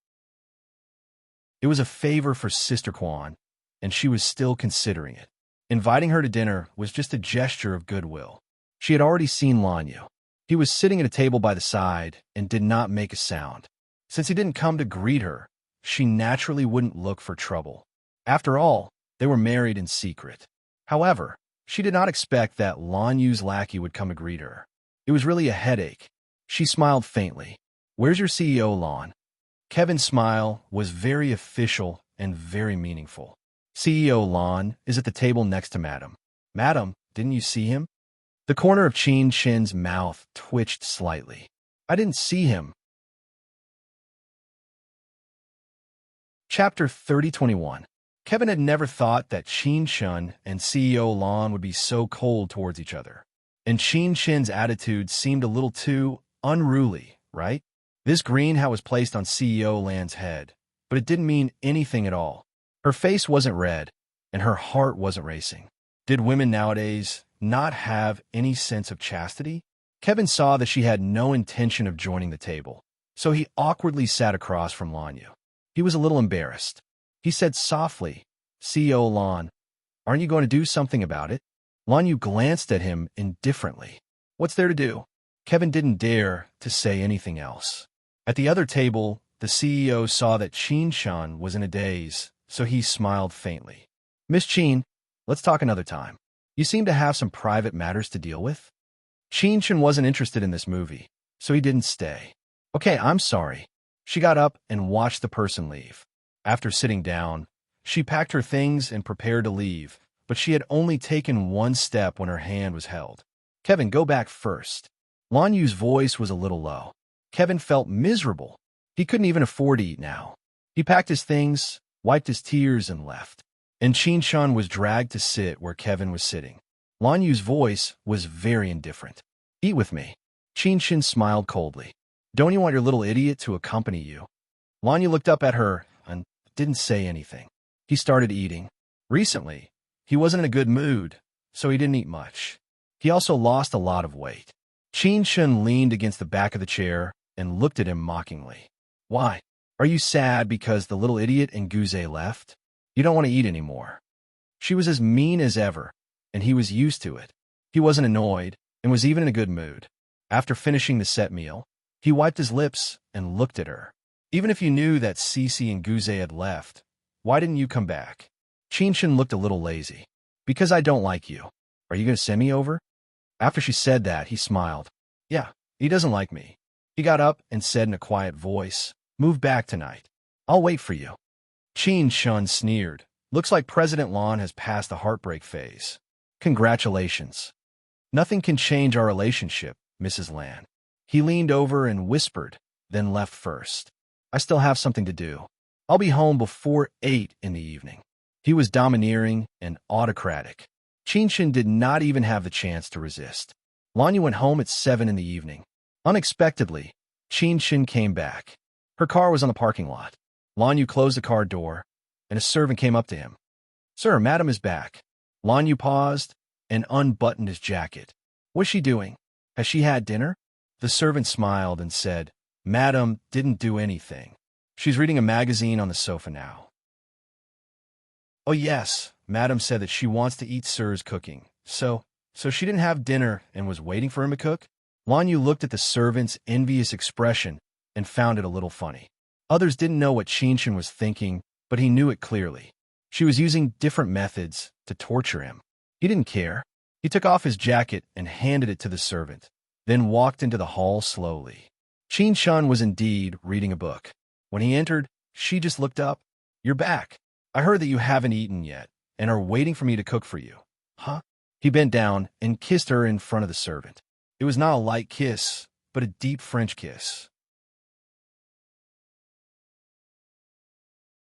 It was a favor for Sister Quan, and she was still considering it. Inviting her to dinner was just a gesture of goodwill. She had already seen Lanyu. He was sitting at a table by the side and did not make a sound. Since he didn't come to greet her, she naturally wouldn't look for trouble. After all, they were married in secret. However, she did not expect that Lanyu's lackey would come to greet her. It was really a headache. She smiled faintly. "Where's your CEO, Lan?" Kevin's smile was very official and very meaningful. "CEO Lan is at the table next to Madam." "Madam, didn't you see him?" The corner of Qin Shin's mouth twitched slightly. "I didn't see him." Chapter 3021. Kevin had never thought that Qin Shun and CEO Lan would be so cold towards each other. And Qin Shin's attitude seemed a little too unruly, right? This green hat was placed on CEO Lan's head, but it didn't mean anything at all. Her face wasn't red, and her heart wasn't racing. Did women nowadays not have any sense of chastity? Kevin saw that she had no intention of joining the table, so he awkwardly sat across from Lanyu. He was a little embarrassed. He said softly, "CEO Lan, aren't you going to do something about it?" Lanyu glanced at him indifferently. "What's there to do?" Kevin didn't dare to say anything else. At the other table, the CEO saw that Qin Shun was in a daze, so he smiled faintly. "Miss Qin, let's talk another time. You seem to have some private matters to deal with." Qin Shun wasn't interested in this movie, so he didn't stay. "Okay, I'm sorry." She got up and watched the person leave. After sitting down, she packed her things and prepared to leave, but she had only taken one step when her hand was held. "Kevin, go back first." Lanyu's voice was a little low. Kevin felt miserable. He couldn't even afford to eat now. He packed his things, wiped his tears, and left. And Qin Shun was dragged to sit where Kevin was sitting. Lanyu's voice was very indifferent. "Eat with me." Qin Shun smiled coldly. "Don't you want your little idiot to accompany you?" Lanyu looked up at her and didn't say anything. He started eating. Recently, he wasn't in a good mood, so he didn't eat much. He also lost a lot of weight. Qin Shun leaned against the back of the chair and looked at him mockingly. "Why? Are you sad because the little idiot and Guze left? You don't want to eat anymore." She was as mean as ever, and he was used to it. He wasn't annoyed and was even in a good mood. After finishing the set meal, he wiped his lips and looked at her. "Even if you knew that Cece and Guze had left, why didn't you come back?" Qin Shun looked a little lazy. "Because I don't like you. Are you going to send me over?" After she said that, he smiled. "Yeah, he doesn't like me." He got up and said in a quiet voice, "Move back tonight. I'll wait for you." Qin Shun sneered. "Looks like President Lan has passed the heartbreak phase." "Congratulations. Nothing can change our relationship, Mrs. Lan." He leaned over and whispered, then left first. "I still have something to do. I'll be home before 8 in the evening." He was domineering and autocratic. Qin Shun did not even have the chance to resist. Lanyu went home at 7 in the evening. Unexpectedly, Qin Shun came back. Her car was on the parking lot. Lanyu closed the car door, and a servant came up to him. Sir, Madam is back. Lan Yu paused and unbuttoned his jacket. What's she doing? Has she had dinner? The servant smiled and said, Madam didn't do anything. She's reading a magazine on the sofa now. Oh yes, Madam said that she wants to eat Sir's cooking. So she didn't have dinner and was waiting for him to cook? Lan Yu looked at the servant's envious expression and found it a little funny. Others didn't know what Qinshan was thinking, but he knew it clearly. She was using different methods to torture him. He didn't care. He took off his jacket and handed it to the servant, then walked into the hall slowly. Qinshan was indeed reading a book. When he entered, she just looked up. You're back. I heard that you haven't eaten yet and are waiting for me to cook for you. Huh? He bent down and kissed her in front of the servant. It was not a light kiss, but a deep French kiss.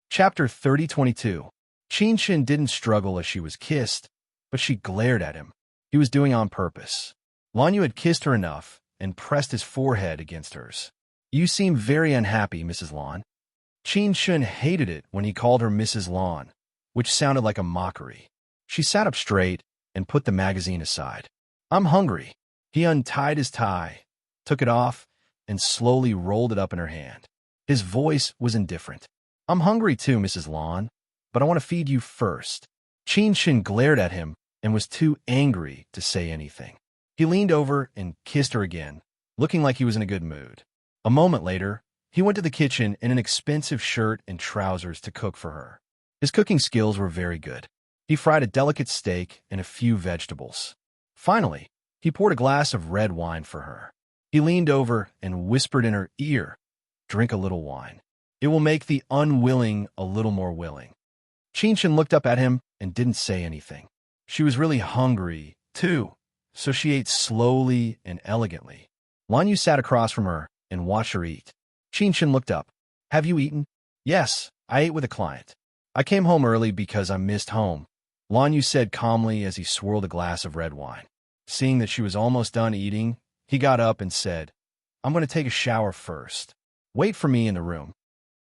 Chapter 30:22. Qinshan didn't struggle as she was kissed, but she glared at him. He was doing on purpose. Lan Yu had kissed her enough and pressed his forehead against hers. You seem very unhappy, Mrs. Lan. Qinshan hated it when he called her Mrs. Lan, which sounded like a mockery. She sat up straight and put the magazine aside. I'm hungry. He untied his tie, took it off, and slowly rolled it up in her hand. His voice was indifferent. I'm hungry too, Mrs. Lan, but I want to feed you first. Qinshan glared at him and was too angry to say anything. He leaned over and kissed her again, looking like he was in a good mood. A moment later, he went to the kitchen in an expensive shirt and trousers to cook for her. His cooking skills were very good. He fried a delicate steak and a few vegetables. Finally, he poured a glass of red wine for her. He leaned over and whispered in her ear, Drink a little wine. It will make the unwilling a little more willing. Qinshan looked up at him and didn't say anything. She was really hungry, too, so she ate slowly and elegantly. Lan Yu sat across from her and watched her eat. Qinshan looked up. Have you eaten? Yes, I ate with a client. I came home early because I missed home, Lan Yu said calmly as he swirled a glass of red wine. Seeing that she was almost done eating, he got up and said, I'm going to take a shower first. Wait for me in the room.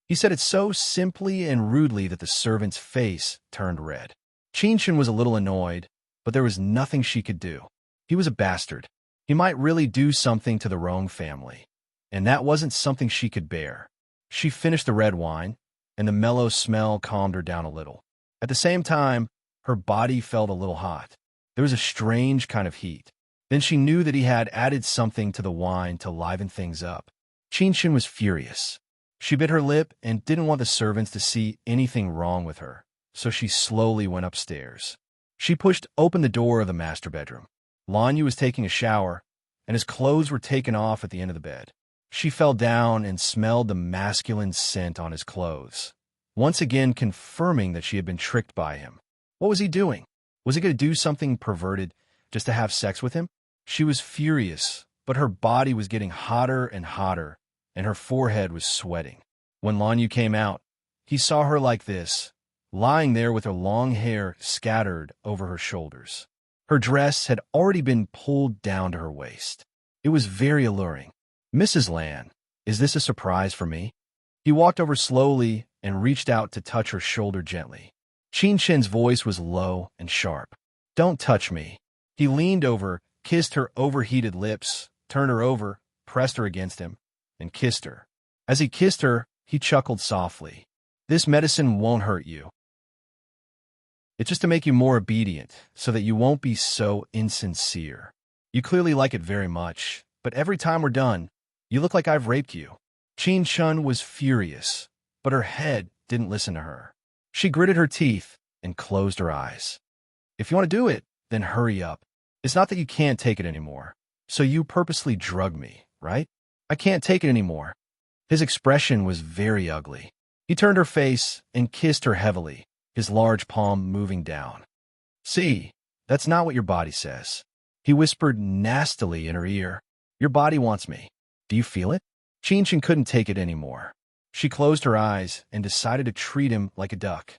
He said it so simply and rudely that the servant's face turned red. Qinshan was a little annoyed, but there was nothing she could do. He was a bastard. He might really do something to the Rong family, and that wasn't something she could bear. She finished the red wine, and the mellow smell calmed her down a little. At the same time, her body felt a little hot. There was a strange kind of heat. Then she knew that he had added something to the wine to liven things up. Qinshan was furious. She bit her lip and didn't want the servants to see anything wrong with her, so she slowly went upstairs. She pushed open the door of the master bedroom. Lan Yu was taking a shower, and his clothes were taken off at the end of the bed. She fell down and smelled the masculine scent on his clothes, once again confirming that she had been tricked by him. What was he doing? Was he going to do something perverted just to have sex with him? She was furious, but her body was getting hotter and hotter, and her forehead was sweating. When Lan Yu came out, he saw her like this, lying there with her long hair scattered over her shoulders. Her dress had already been pulled down to her waist. It was very alluring. Mrs. Lan, is this a surprise for me? He walked over slowly and reached out to touch her shoulder gently. Qinshan's voice was low and sharp. Don't touch me. He leaned over, kissed her overheated lips, turned her over, pressed her against him, and kissed her. As he kissed her, he chuckled softly. This medicine won't hurt you. It's just to make you more obedient, so that you won't be so insincere. You clearly like it very much, but every time we're done, you look like I've raped you. Qinshan was furious, but her head didn't listen to her. She gritted her teeth and closed her eyes. If you want to do it, then hurry up. It's not that you can't take it anymore. So you purposely drug me, right? I can't take it anymore. His expression was very ugly. He turned her face and kissed her heavily, his large palm moving down. See, that's not what your body says. He whispered nastily in her ear. Your body wants me. Do you feel it? Qinshan couldn't take it anymore. She closed her eyes and decided to treat him like a duck.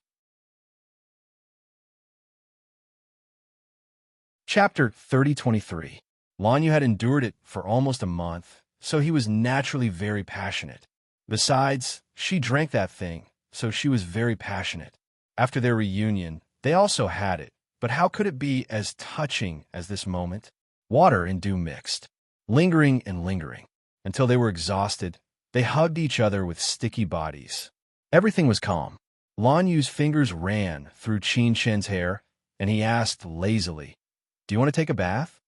Chapter 30:23. Lan Yu had endured it for almost a month, so he was naturally very passionate. Besides, she drank that thing, so she was very passionate. After their reunion, They also had it, but how could it be as touching as this moment? Water and dew mixed, lingering and lingering. Until they were exhausted, they hugged each other with sticky bodies. Everything was calm. Lan Yu's fingers ran through Qin Shen's hair, and he asked lazily, "Do you want to take a bath?"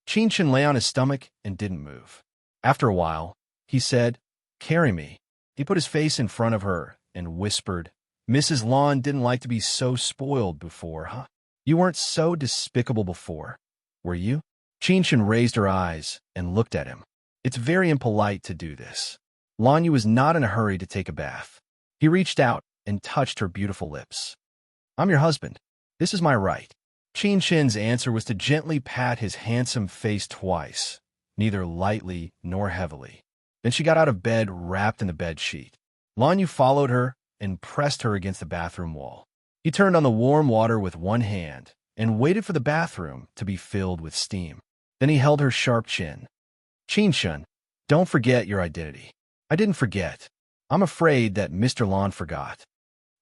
Qin Shen lay on his stomach and didn't move. After a while, he said, "Carry me." He put his face in front of her and whispered, "Mrs. Lan didn't like to be so spoiled before, huh? You weren't so despicable before, were you?" Qin Shen raised her eyes and looked at him. It's very impolite to do this. Lan Yu was not in a hurry to take a bath. He reached out and touched her beautiful lips. "I'm your husband. This is my right." Qin Shen's answer was to gently pat his handsome face twice, neither lightly nor heavily. Then she got out of bed wrapped in the bed sheet. Lan Yu followed her and pressed her against the bathroom wall. He turned on the warm water with one hand and waited for the bathroom to be filled with steam. Then he held her sharp chin. "Qin Shen, don't forget your identity." "I didn't forget. I'm afraid that Mr. Lan forgot."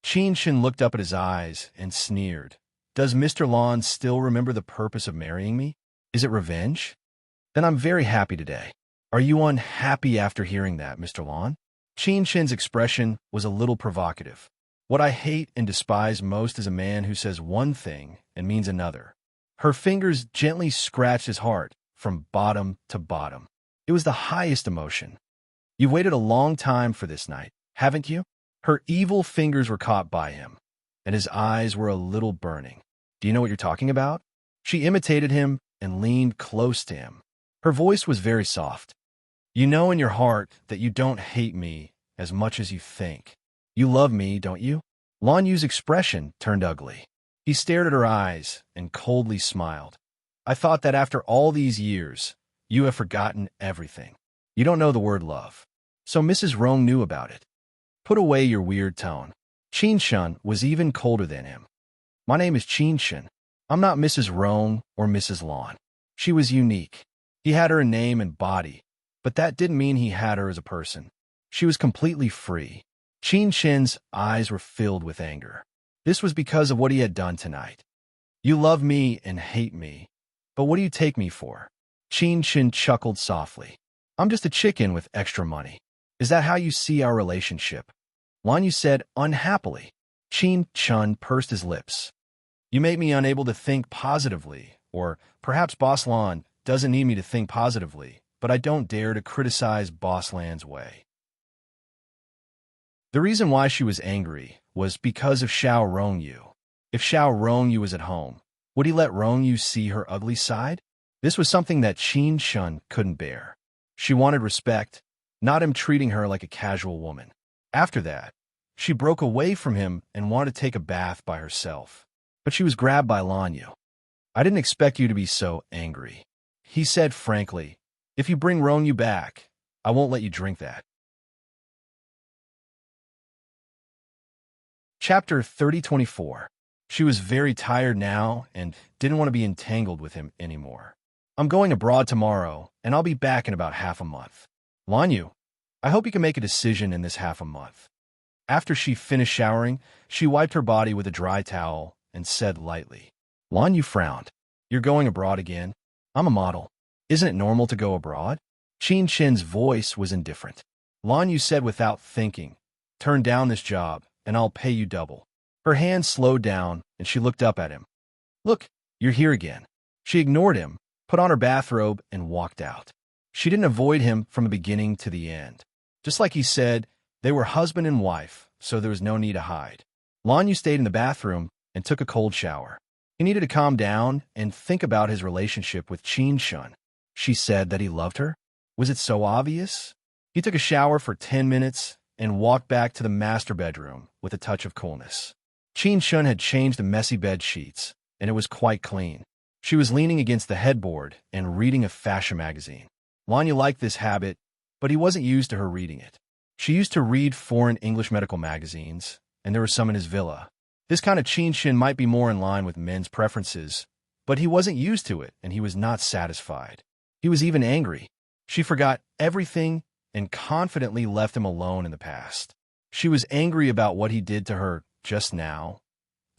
Qin Shen looked up at his eyes and sneered. "Does Mr. Lan still remember the purpose of marrying me? Is it revenge? Then I'm very happy today." "Are you unhappy after hearing that, Mr. Lan?" Qin Shen's expression was a little provocative. "What I hate and despise most is a man who says one thing and means another." Her fingers gently scratched his heart from bottom to bottom. It was the highest emotion. "You've waited a long time for this night, haven't you?" Her evil fingers were caught by him, and his eyes were a little burning. "Do you know what you're talking about?" She imitated him and leaned close to him. Her voice was very soft. "You know in your heart that you don't hate me as much as you think. You love me, don't you?" Lan Yu's expression turned ugly. He stared at her eyes and coldly smiled. "I thought that after all these years, you have forgotten everything. You don't know the word love." So Mrs. Rong knew about it. "Put away your weird tone." Qin Shen was even colder than him. "My name is Qin Shen. I'm not Mrs. Rong or Mrs. Lan." She was unique. He had her name and body, but that didn't mean he had her as a person. She was completely free. Qin Shen's eyes were filled with anger. This was because of what he had done tonight. "You love me and hate me, but what do you take me for?" Qin Shen chuckled softly. "I'm just a chicken with extra money. Is that how you see our relationship?" Lan Yu said unhappily. Qin Shen pursed his lips. "You make me unable to think positively, or perhaps Boss Lan doesn't need me to think positively, but I don't dare to criticize Boss Lan's way." The reason why she was angry was because of Xiao Rongyu. If Xiao Rongyu was at home, would he let Rongyu see her ugly side? This was something that Qin Shen couldn't bear. She wanted respect, not him treating her like a casual woman. After that, she broke away from him and wanted to take a bath by herself. But she was grabbed by Lan Yu. "I didn't expect you to be so angry." He said frankly, "If you bring Rongyu back, I won't let you drink that." Chapter 3024. She was very tired now and didn't want to be entangled with him anymore. "I'm going abroad tomorrow, and I'll be back in about half a month. Lan Yu, I hope you can make a decision in this half a month." After she finished showering, she wiped her body with a dry towel and said lightly. Lan Yu frowned. "You're going abroad again? I'm a model. Isn't it normal to go abroad?" Qin Shen's voice was indifferent. Lan Yu said without thinking, "Turn down this job, and I'll pay you double." Her hand slowed down, and she looked up at him. "Look, you're here again." She ignored him, put on her bathrobe, and walked out. She didn't avoid him from the beginning to the end. Just like he said, they were husband and wife, so there was no need to hide. Lan Yu stayed in the bathroom and took a cold shower. He needed to calm down and think about his relationship with Qin Shen. She said that he loved her. Was it so obvious? He took a shower for 10 minutes and walked back to the master bedroom with a touch of coolness. Qin Shen had changed the messy bed sheets, and it was quite clean. She was leaning against the headboard and reading a fashion magazine. Lan Yu liked this habit, but he wasn't used to her reading it. She used to read foreign English medical magazines, and there were some in his villa. This kind of Qin Shen might be more in line with men's preferences, but he wasn't used to it, and he was not satisfied. He was even angry. She forgot everything and confidently left him alone in the past. She was angry about what he did to her just now,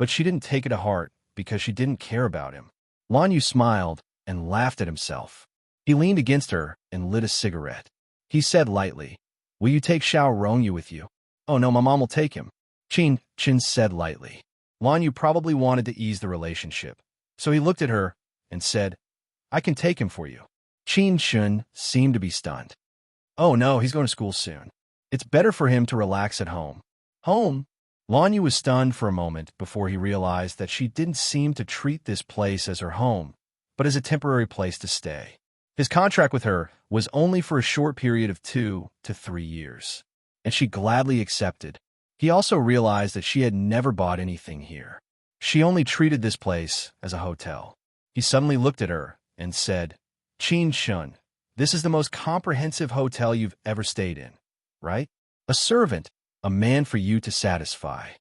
but she didn't take it to heart because she didn't care about him. Lan Yu smiled and laughed at himself. He leaned against her and lit a cigarette. He said lightly, "Will you take Xiao Rongyu with you?" "Oh no, my mom will take him," Chin said lightly. Lan Yu probably wanted to ease the relationship, so he looked at her and said, "I can take him for you." Chin seemed to be stunned. "Oh no, he's going to school soon. It's better for him to relax at home." Home? Lan Yu was stunned for a moment before he realized that she didn't seem to treat this place as her home, but as a temporary place to stay. His contract with her was only for a short period of 2 to 3 years, and she gladly accepted. He also realized that she had never bought anything here. She only treated this place as a hotel. He suddenly looked at her and said, "Shun, this is the most comprehensive hotel you've ever stayed in, right? A servant, a man for you to satisfy."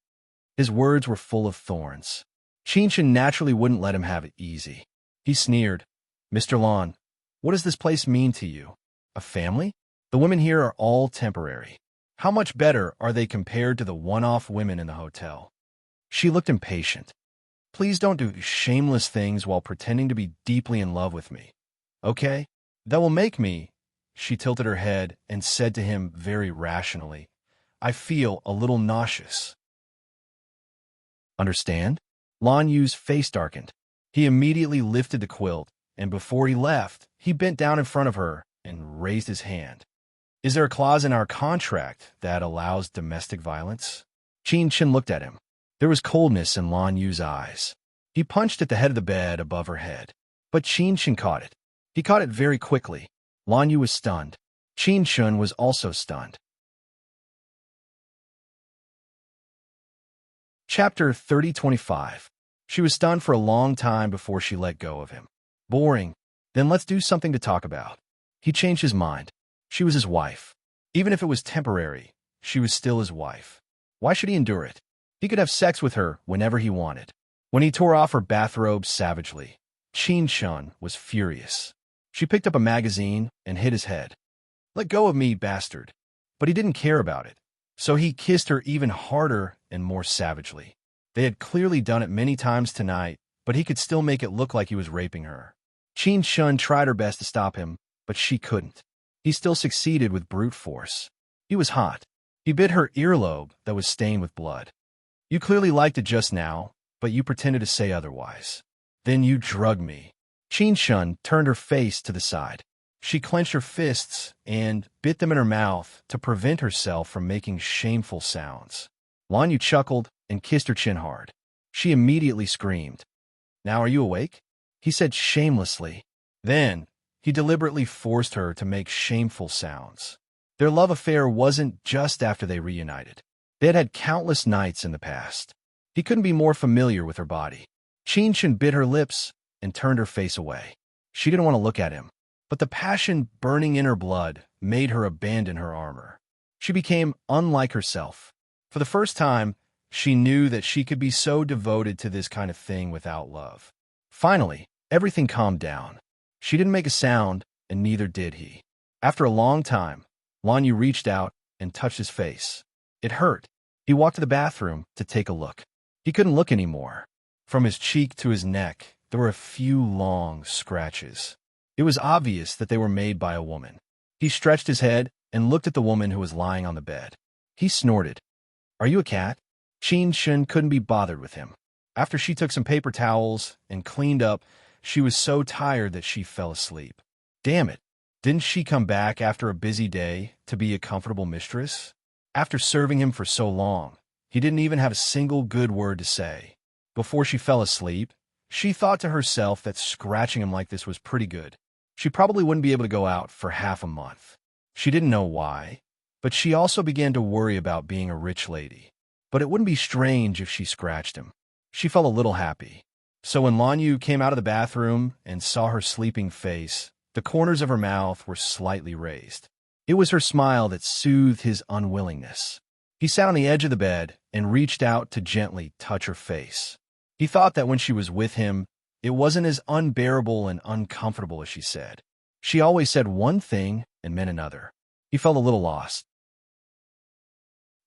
His words were full of thorns. Shun naturally wouldn't let him have it easy. He sneered, "Mr. Lan, what does this place mean to you? A family? The women here are all temporary. How much better are they compared to the one-off women in the hotel?" She looked impatient. "Please don't do shameless things while pretending to be deeply in love with me. Okay? That will make me," she tilted her head and said to him very rationally, "I feel a little nauseous." "Understand?" Lan Yu's face darkened. He immediately lifted the quilt, and before he left, he bent down in front of her and raised his hand. "Is there a clause in our contract that allows domestic violence?" Chin looked at him. There was coldness in Lan Yu's eyes. He punched at the head of the bed above her head, but Chin caught it. He caught it very quickly. Lan Yu was stunned. Chin was also stunned. Chapter 3025. She was stunned for a long time before she let go of him. Boring. Then let's do something to talk about. He changed his mind. She was his wife. Even if it was temporary, she was still his wife. Why should he endure it? He could have sex with her whenever he wanted. When he tore off her bathrobe savagely, Chin was furious. She picked up a magazine and hit his head. "Let go of me, bastard." But he didn't care about it, so he kissed her even harder and more savagely. They had clearly done it many times tonight, but he could still make it look like he was raping her. Chin tried her best to stop him, but she couldn't. He still succeeded with brute force. He was hot. He bit her earlobe that was stained with blood. "You clearly liked it just now, but you pretended to say otherwise. Then you drugged me." Chin turned her face to the side. She clenched her fists and bit them in her mouth to prevent herself from making shameful sounds. Lan Yu chuckled and kissed her chin hard. She immediately screamed. "Now are you awake?" he said shamelessly. Then, he deliberately forced her to make shameful sounds. Their love affair wasn't just after they reunited. They had had countless nights in the past. He couldn't be more familiar with her body. Chin bit her lips and turned her face away. She didn't want to look at him, but the passion burning in her blood made her abandon her armor. She became unlike herself. For the first time, she knew that she could be so devoted to this kind of thing without love. Finally, everything calmed down. She didn't make a sound, and neither did he. After a long time, Lan Yu reached out and touched his face. It hurt. He walked to the bathroom to take a look. He couldn't look anymore. From his cheek to his neck, there were a few long scratches. It was obvious that they were made by a woman. He stretched his head and looked at the woman who was lying on the bed. He snorted. "Are you a cat?" Chin couldn't be bothered with him. After she took some paper towels and cleaned up, she was so tired that she fell asleep. Damn it. Didn't she come back after a busy day to be a comfortable mistress? After serving him for so long, he didn't even have a single good word to say. Before she fell asleep, she thought to herself that scratching him like this was pretty good. She probably wouldn't be able to go out for half a month. She didn't know why, but she also began to worry about being a rich lady. But it wouldn't be strange if she scratched him. She felt a little happy. So when Lan Yu came out of the bathroom and saw her sleeping face, the corners of her mouth were slightly raised. It was her smile that soothed his unwillingness. He sat on the edge of the bed and reached out to gently touch her face. He thought that when she was with him, it wasn't as unbearable and uncomfortable as she said. She always said one thing and meant another. He felt a little lost.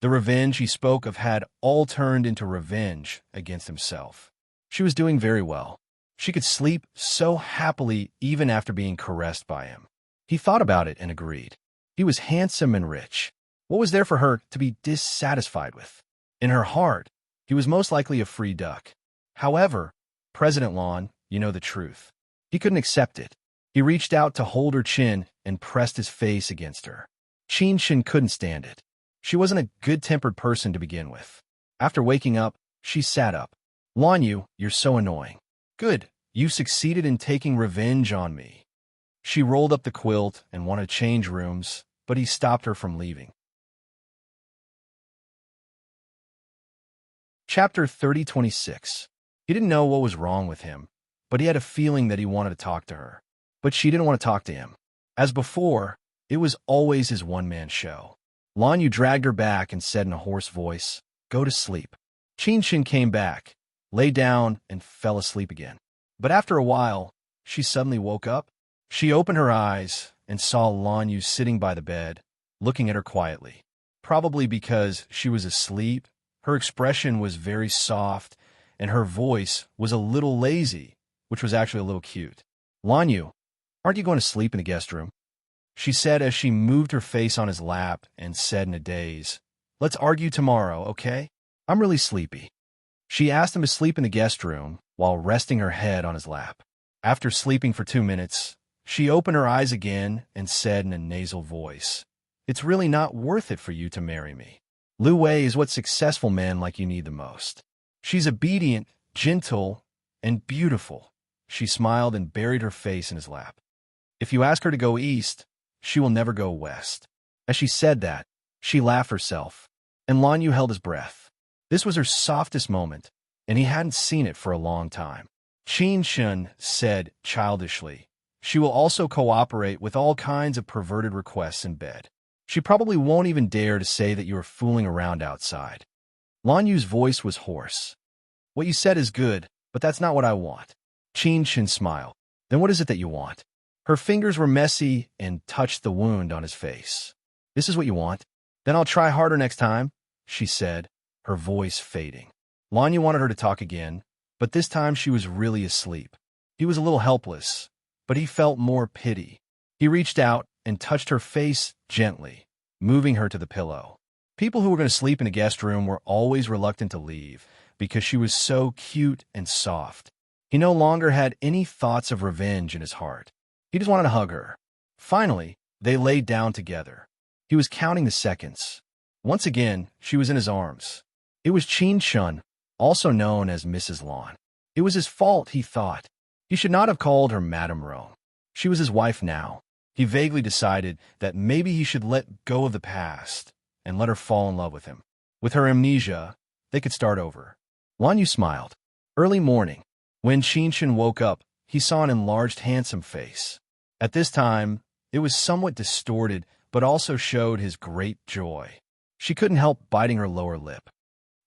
The revenge he spoke of had all turned into revenge against himself. She was doing very well. She could sleep so happily even after being caressed by him. He thought about it and agreed. He was handsome and rich. What was there for her to be dissatisfied with? In her heart, he was most likely a free duck. However, President Lon, you know the truth. He couldn't accept it. He reached out to hold her chin and pressed his face against her. Shin couldn't stand it. She wasn't a good-tempered person to begin with. After waking up, she sat up. Lon, you're so annoying. Good, you succeeded in taking revenge on me. She rolled up the quilt and wanted to change rooms, but he stopped her from leaving. Chapter 30:26. He didn't know what was wrong with him, but he had a feeling that he wanted to talk to her. But she didn't want to talk to him. As before, it was always his one-man show. Lon Yu dragged her back and said in a hoarse voice, "Go to sleep." Shin came back, lay down, and fell asleep again. But after a while, she suddenly woke up. She opened her eyes and saw Lon Yu sitting by the bed, looking at her quietly. Probably because she was asleep, her expression was very soft, and her voice was a little lazy, which was actually a little cute. "Lon Yu, aren't you going to sleep in the guest room?" she said as she moved her face on his lap and said in a daze, "Let's argue tomorrow, okay? I'm really sleepy." She asked him to sleep in the guest room while resting her head on his lap. After sleeping for 2 minutes, she opened her eyes again and said in a nasal voice, "It's really not worth it for you to marry me. Lu Wei is what successful men like you need the most. She's obedient, gentle, and beautiful." She smiled and buried her face in his lap. "If you ask her to go east, she will never go west." As she said that, she laughed herself, and Lon Yu held his breath. This was her softest moment, and he hadn't seen it for a long time. Shin said childishly, "She will also cooperate with all kinds of perverted requests in bed. She probably won't even dare to say that you are fooling around outside." Lon Yu's voice was hoarse. "What you said is good, but that's not what I want." Shin smiled. "Then what is it that you want?" Her fingers were messy and touched the wound on his face. "This is what you want? Then I'll try harder next time," she said, her voice fading. Lon Yu wanted her to talk again, but this time she was really asleep. He was a little helpless, but he felt more pity. He reached out and touched her face gently, moving her to the pillow. People who were going to sleep in the guest room were always reluctant to leave because she was so cute and soft. He no longer had any thoughts of revenge in his heart. He just wanted to hug her. Finally, they lay down together. He was counting the seconds. Once again, she was in his arms. It was Shin, also known as Mrs. Lon. It was his fault, he thought. He should not have called her Madame Rome. She was his wife now. He vaguely decided that maybe he should let go of the past and let her fall in love with him. With her amnesia, they could start over. Lon Yu smiled. Early morning, when Shin woke up, he saw an enlarged, handsome face. At this time, it was somewhat distorted, but also showed his great joy. She couldn't help biting her lower lip.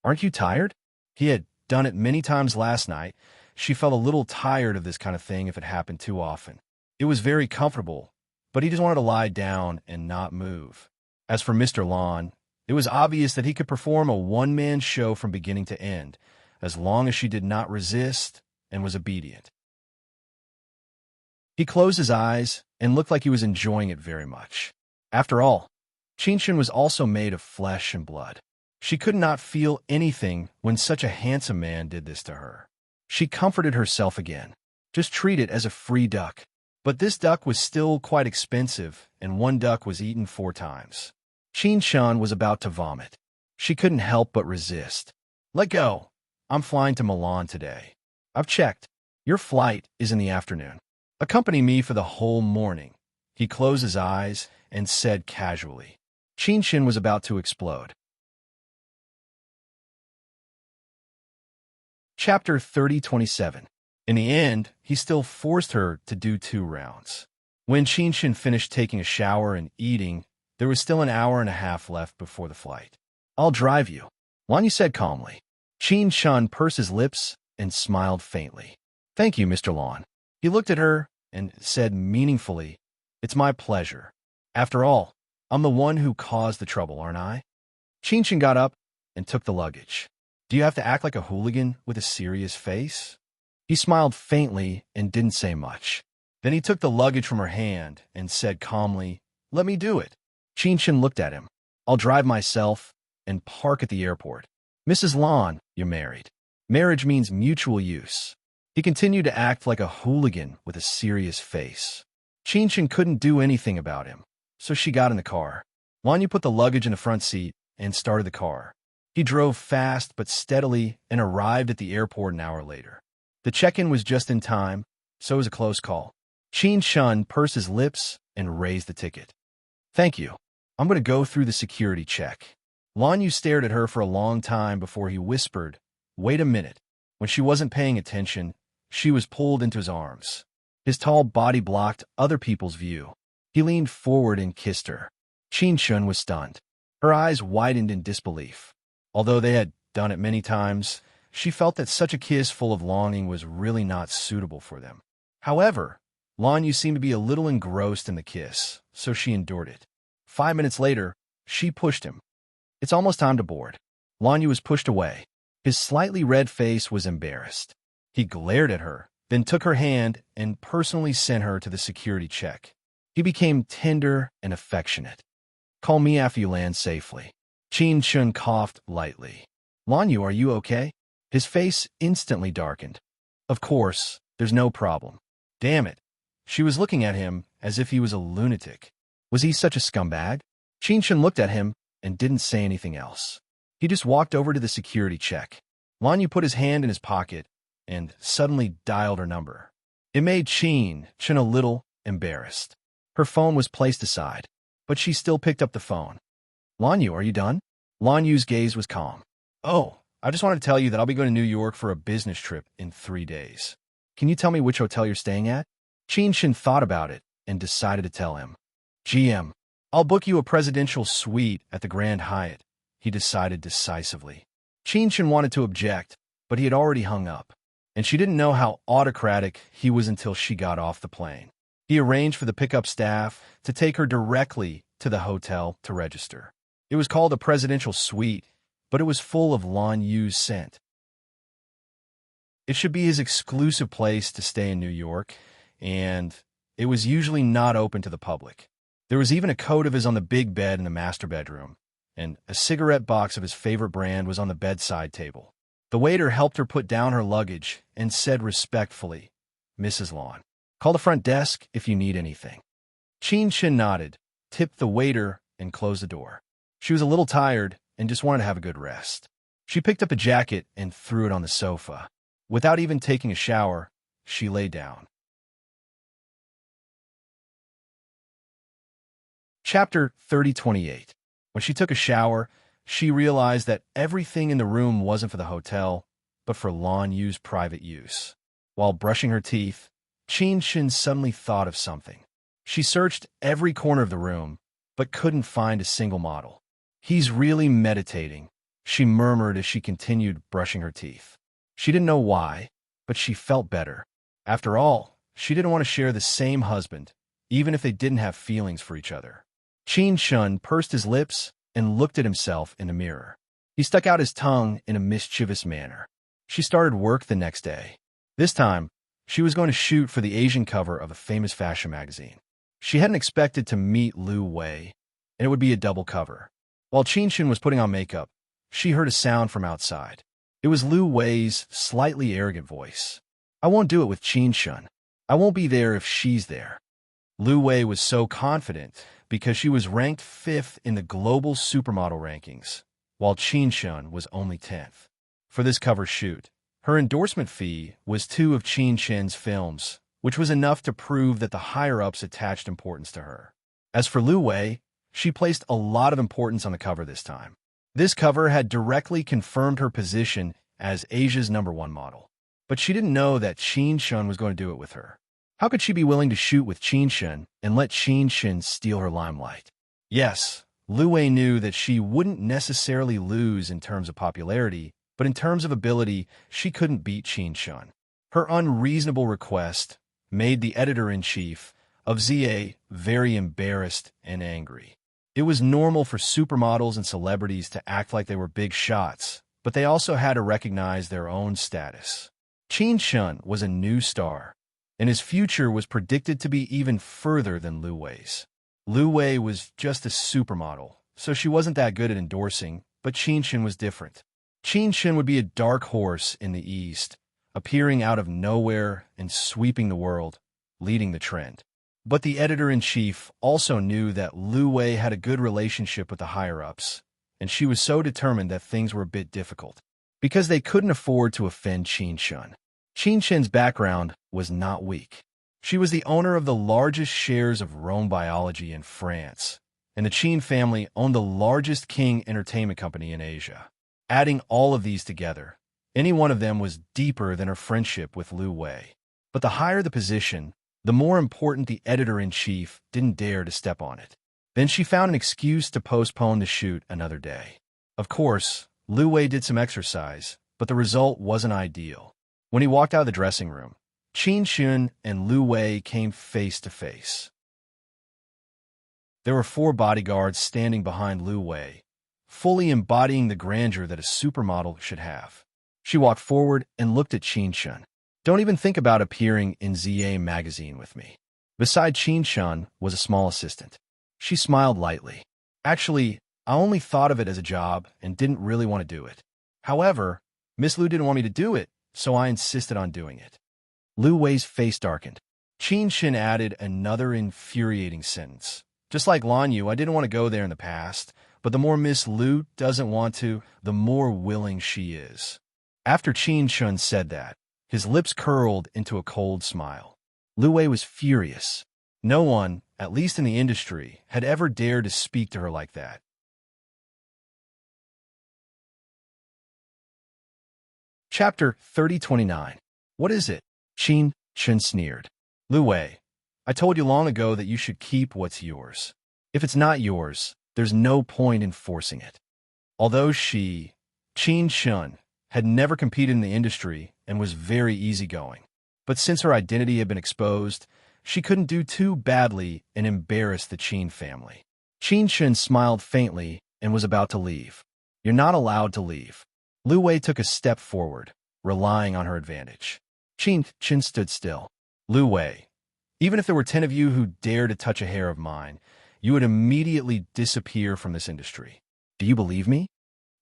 "Aren't you tired?" He had done it many times last night. She felt a little tired of this kind of thing if it happened too often. It was very comfortable, but he just wanted to lie down and not move. As for Mr. Lon, it was obvious that he could perform a one-man show from beginning to end, as long as she did not resist and was obedient. He closed his eyes and looked like he was enjoying it very much. After all, Shin was also made of flesh and blood. She could not feel anything when such a handsome man did this to her. She comforted herself again. Just treat it as a free duck. But this duck was still quite expensive, and one duck was eaten 4 times. Shin was about to vomit. She couldn't help but resist. "Let go. I'm flying to Milan today. I've checked. Your flight is in the afternoon. Accompany me for the whole morning." He closed his eyes and said casually. Shin was about to explode. Chapter 30:27. In the end, he still forced her to do 2 rounds. When Shin finished taking a shower and eating, there was still an hour and a half left before the flight. "I'll drive you," Lon Yu said calmly. Shin pursed his lips and smiled faintly. "Thank you, Mr. Lon." He looked at her and said meaningfully, "It's my pleasure. After all, I'm the one who caused the trouble, aren't I?" Qin got up and took the luggage. Do you have to act like a hooligan with a serious face? He smiled faintly and didn't say much. Then he took the luggage from her hand and said calmly, "Let me do it." Qin looked at him. "I'll drive myself and park at the airport." "Mrs. Lon, you're married. Marriage means mutual use." He continued to act like a hooligan with a serious face. Qin couldn't do anything about him, so she got in the car. Lanyu put the luggage in the front seat and started the car. He drove fast but steadily and arrived at the airport an hour later. The check-in was just in time, so it was a close call. Qin pursed his lips and raised the ticket. "Thank you. I'm going to go through the security check." Lanyu stared at her for a long time before he whispered, "Wait a minute." When she wasn't paying attention, she was pulled into his arms. His tall body blocked other people's view. He leaned forward and kissed her. Qin was stunned. Her eyes widened in disbelief. Although they had done it many times, she felt that such a kiss full of longing was really not suitable for them. However, Lanyu seemed to be a little engrossed in the kiss, so she endured it. 5 minutes later, she pushed him. "It's almost time to board." Lanyu was pushed away. His slightly red face was embarrassed. He glared at her, then took her hand and personally sent her to the security check. He became tender and affectionate. "Call me after you land safely." Qin coughed lightly. "Lanyu, are you okay?" His face instantly darkened. "Of course, there's no problem." Damn it. She was looking at him as if he was a lunatic. Was he such a scumbag? Qin looked at him and didn't say anything else. He just walked over to the security check. Lanyu put his hand in his pocket and suddenly dialed her number. It made Qin a little embarrassed. Her phone was placed aside, but she still picked up the phone. "Lanyu, are you done?" Lanyu's gaze was calm. "Oh, I just wanted to tell you that I'll be going to New York for a business trip in 3 days. Can you tell me which hotel you're staying at?" Qin thought about it and decided to tell him. "GM, I'll book you a presidential suite at the Grand Hyatt," he decided decisively. Qin wanted to object, but he had already hung up, and she didn't know how autocratic he was until she got off the plane. He arranged for the pickup staff to take her directly to the hotel to register. It was called a presidential suite, but it was full of Lanyu's scent. It should be his exclusive place to stay in New York, and it was usually not open to the public. There was even a coat of his on the big bed in the master bedroom, and a cigarette box of his favorite brand was on the bedside table. The waiter helped her put down her luggage and said respectfully, "Mrs. Lon, call the front desk if you need anything." Qin nodded, tipped the waiter, and closed the door. She was a little tired and just wanted to have a good rest. She picked up a jacket and threw it on the sofa. Without even taking a shower, she lay down. Chapter 3028. When she took a shower, she realized that everything in the room wasn't for the hotel, but for Lanyu's private use. While brushing her teeth, Qin suddenly thought of something. She searched every corner of the room, but couldn't find a single model. "He's really meditating," she murmured as she continued brushing her teeth. She didn't know why, but she felt better. After all, she didn't want to share the same husband, even if they didn't have feelings for each other. Qin pursed his lips and looked at himself in a mirror. He stuck out his tongue in a mischievous manner. She started work the next day. This time, she was going to shoot for the Asian cover of a famous fashion magazine. She hadn't expected to meet Lu Wei, and it would be a double cover. While Qin was putting on makeup, she heard a sound from outside. It was Lu Wei's slightly arrogant voice. "I won't do it with Qin. I won't be there if she's there." Lu Wei was so confident because she was ranked 5th in the global supermodel rankings, while Qin was only 10th. For this cover shoot, her endorsement fee was 2 of Qin's films, which was enough to prove that the higher-ups attached importance to her. As for Lu Wei, she placed a lot of importance on the cover this time. This cover had directly confirmed her position as Asia's #1 model. But she didn't know that Qin was going to do it with her. How could she be willing to shoot with Qin and let Qin steal her limelight? Yes, Lu Wei knew that she wouldn't necessarily lose in terms of popularity, but in terms of ability, she couldn't beat Qin. Her unreasonable request made the editor-in-chief of ZA very embarrassed and angry. It was normal for supermodels and celebrities to act like they were big shots, but they also had to recognize their own status. Qin Shun was a new star, and his future was predicted to be even further than Lu Wei's. Lu Wei was just a supermodel, so she wasn't that good at endorsing, but Qin Shun was different. Qin Shun would be a dark horse in the East, appearing out of nowhere and sweeping the world, leading the trend. But the editor-in-chief also knew that Lu Wei had a good relationship with the higher-ups, and she was so determined that things were a bit difficult, because they couldn't afford to offend Qin Shun. Qin Shun's background was not weak. She was the owner of the largest shares of Rome Biology in France, and the Qin family owned the largest King entertainment company in Asia. Adding all of these together, any one of them was deeper than her friendship with Lu Wei. But the higher the position, the more important the editor-in-chief didn't dare to step on it. Then she found an excuse to postpone the shoot another day. Of course, Lu Wei did some exercise, but the result wasn't ideal. When he walked out of the dressing room, Qin Shun and Lu Wei came face to face. There were 4 bodyguards standing behind Lu Wei, fully embodying the grandeur that a supermodel should have. She walked forward and looked at Qin Shun. Don't even think about appearing in ZA magazine with me. Beside Qin Shun was a small assistant. She smiled lightly. Actually, I only thought of it as a job and didn't really want to do it. However, Miss Lu didn't want me to do it, so I insisted on doing it. Lu Wei's face darkened. Qin Shun added another infuriating sentence. Just like Lan Yu, I didn't want to go there in the past, but the more Miss Lu doesn't want to, the more willing she is. After Qin Shun said that, his lips curled into a cold smile. Lu Wei was furious. No one, at least in the industry, had ever dared to speak to her like that. Chapter 3029. What is it? Qin Shun sneered. Lu Wei, I told you long ago that you should keep what's yours. If it's not yours, there's no point in forcing it. Although she, Qin Shun, had never competed in the industry and was very easygoing, but since her identity had been exposed, she couldn't do too badly and embarrass the Qin family. Qin Shun smiled faintly and was about to leave. You're not allowed to leave. Lu Wei took a step forward, relying on her advantage. Qin Shun stood still. Lu Wei, even if there were 10 of you who dared to touch a hair of mine, you would immediately disappear from this industry. Do you believe me?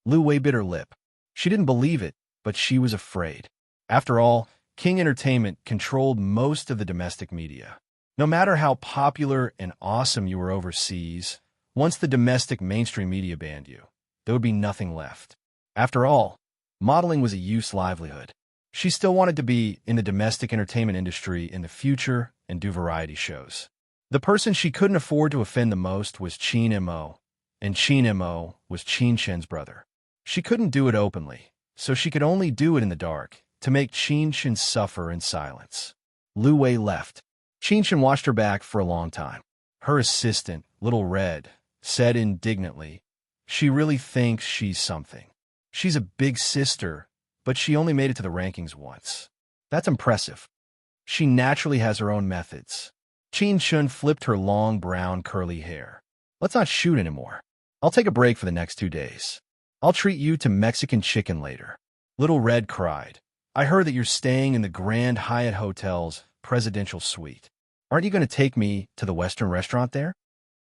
Lu Wei bit her lip. She didn't believe it, but she was afraid. After all, King Entertainment controlled most of the domestic media. No matter how popular and awesome you were overseas, once the domestic mainstream media banned you, there would be nothing left. After all, modeling was a youth's livelihood. She still wanted to be in the domestic entertainment industry in the future and do variety shows. The person she couldn't afford to offend the most was Qin Mo, and Qin Mo was Qin Shun's brother. She couldn't do it openly, so she could only do it in the dark, to make Qin Shun suffer in silence. Lu Wei left. Qin Shun watched her back for a long time. Her assistant, Little Red, said indignantly, "She really thinks she's something. She's a big sister, but she only made it to the rankings once. That's impressive. She naturally has her own methods." Qin Shun flipped her long brown curly hair. "Let's not shoot anymore. I'll take a break for the next 2 days. I'll treat you to Mexican chicken later." Little Red cried, "I heard that you're staying in the Grand Hyatt Hotel's presidential suite. Aren't you going to take me to the Western restaurant there?"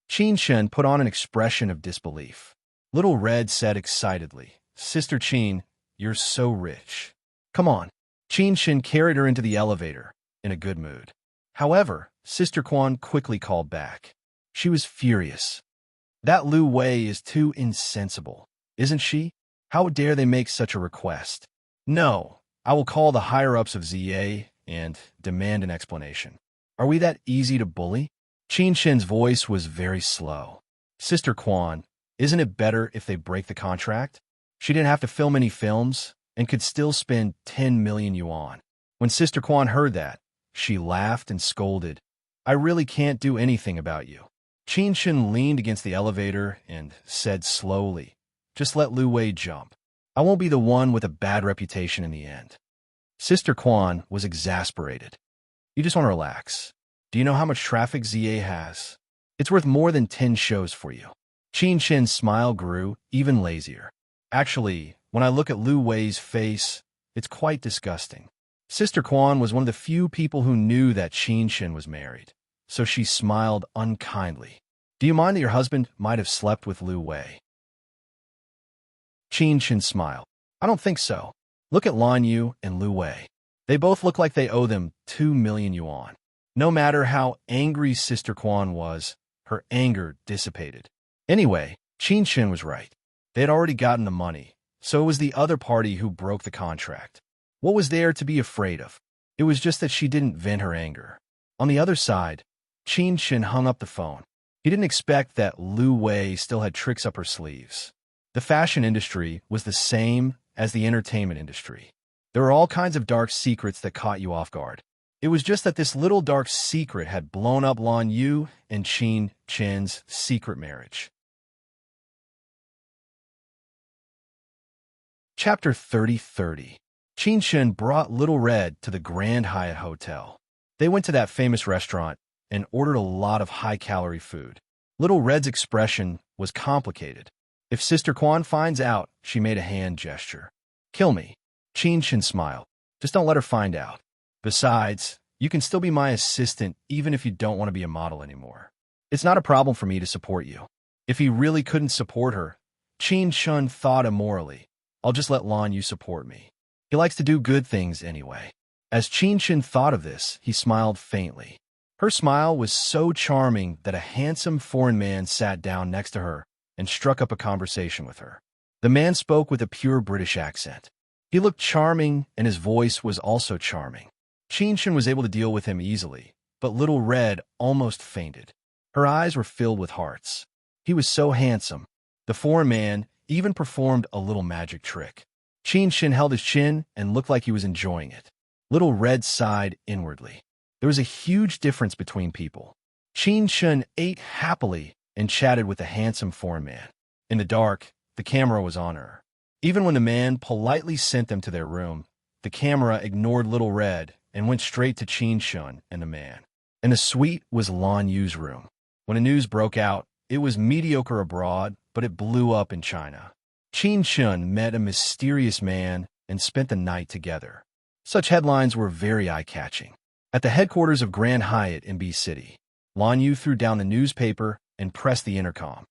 Qin Shun put on an expression of disbelief. Little Red said excitedly, "Sister Qin, you're so rich. Come on." Qin Shun carried her into the elevator, in a good mood. However, Sister Quan quickly called back. She was furious. "That Lu Wei is too insensible, isn't she? How dare they make such a request? No, I will call the higher-ups of ZA and demand an explanation. Are we that easy to bully?" Qin Shun's voice was very slow. "Sister Quan, isn't it better if they break the contract? She didn't have to film any films and could still spend 10 million yuan. When Sister Quan heard that, she laughed and scolded, "I really can't do anything about you." Qin Shun leaned against the elevator and said slowly, "Just let Lu Wei jump. I won't be the one with a bad reputation in the end." Sister Quan was exasperated. "You just want to relax. Do you know how much traffic ZA has? It's worth more than 10 shows for you. Qin Shin's smile grew even lazier. Actually, when I look at Lu Wei's face, it's quite disgusting. Sister Quan was one of the few people who knew that Qin Shin was married, so she smiled unkindly. Do you mind that your husband might have slept with Lu Wei? Qin Shin smiled. I don't think so. Look at Lan Yu and Lu Wei. They both look like they owe them 2 million yuan. No matter how angry Sister Quan was, her anger dissipated. Anyway, Qin Shin was right. They had already gotten the money, so it was the other party who broke the contract. What was there to be afraid of? It was just that she didn't vent her anger. On the other side, Qin Shin hung up the phone. He didn't expect that Lu Wei still had tricks up her sleeves. The fashion industry was the same as the entertainment industry. There were all kinds of dark secrets that caught you off guard. It was just that this little dark secret had blown up Lan Yu and Qin Shin's secret marriage. Chapter 30:30. Qin Shin brought Little Red to the Grand Hyatt Hotel. They went to that famous restaurant and ordered a lot of high-calorie food. Little Red's expression was complicated. If Sister Quan finds out, she made a hand gesture. Kill me. Qin Shin smiled. Just don't let her find out. Besides, you can still be my assistant even if you don't want to be a model anymore. It's not a problem for me to support you. If he really couldn't support her, Qin Shin thought immorally. I'll just let Lan Yu support me. He likes to do good things anyway. As Qin Shin thought of this, he smiled faintly. Her smile was so charming that a handsome foreign man sat down next to her and struck up a conversation with her. The man spoke with a pure British accent. He looked charming, and his voice was also charming. Qin Shin was able to deal with him easily, but Little Red almost fainted. Her eyes were filled with hearts. He was so handsome. The foreign man even performed a little magic trick. Qin Shin held his chin and looked like he was enjoying it. Little Red sighed inwardly. There was a huge difference between people. Qin Shin ate happily and chatted with the handsome foreign man. In the dark, the camera was on her. Even when the man politely sent them to their room, the camera ignored Little Red and went straight to Qin Shin and the man. And the suite was Lan Yu's room. When the news broke out, it was mediocre abroad, but it blew up in China. Qin Shin met a mysterious man and spent the night together. Such headlines were very eye-catching. At the headquarters of Grand Hyatt in B City, Lan Yu threw down the newspaper and pressed the intercom.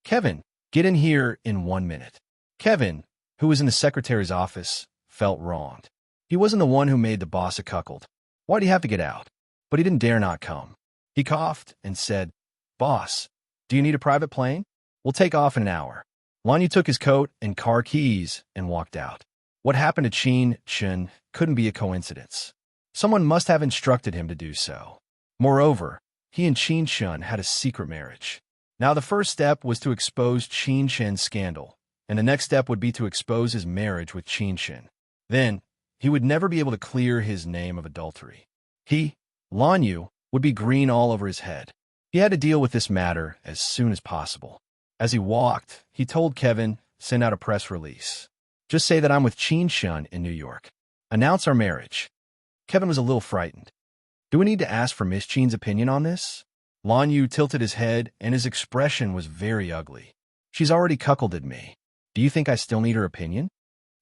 Kevin, get in here in 1 minute. Kevin, who was in the secretary's office, felt wronged. He wasn't the one who made the boss a cuckold. Why'd he have to get out? But he didn't dare not come. He coughed and said, Boss, do you need a private plane? We'll take off in an hour. Lan Yu took his coat and car keys and walked out. What happened to Qin Shin couldn't be a coincidence. Someone must have instructed him to do so. Moreover, he and Qin Shin had a secret marriage. Now the first step was to expose Qin Shin's scandal, and the next step would be to expose his marriage with Qin Shin. Then, he would never be able to clear his name of adultery. He, Lan Yu, would be green all over his head. He had to deal with this matter as soon as possible. As he walked, he told Kevin, send out a press release. Just say that I'm with Qin Shin in New York. Announce our marriage. Kevin was a little frightened. Do we need to ask for Miss Qin's opinion on this? Lan Yu tilted his head, and his expression was very ugly. She's already cuckolded me. Do you think I still need her opinion?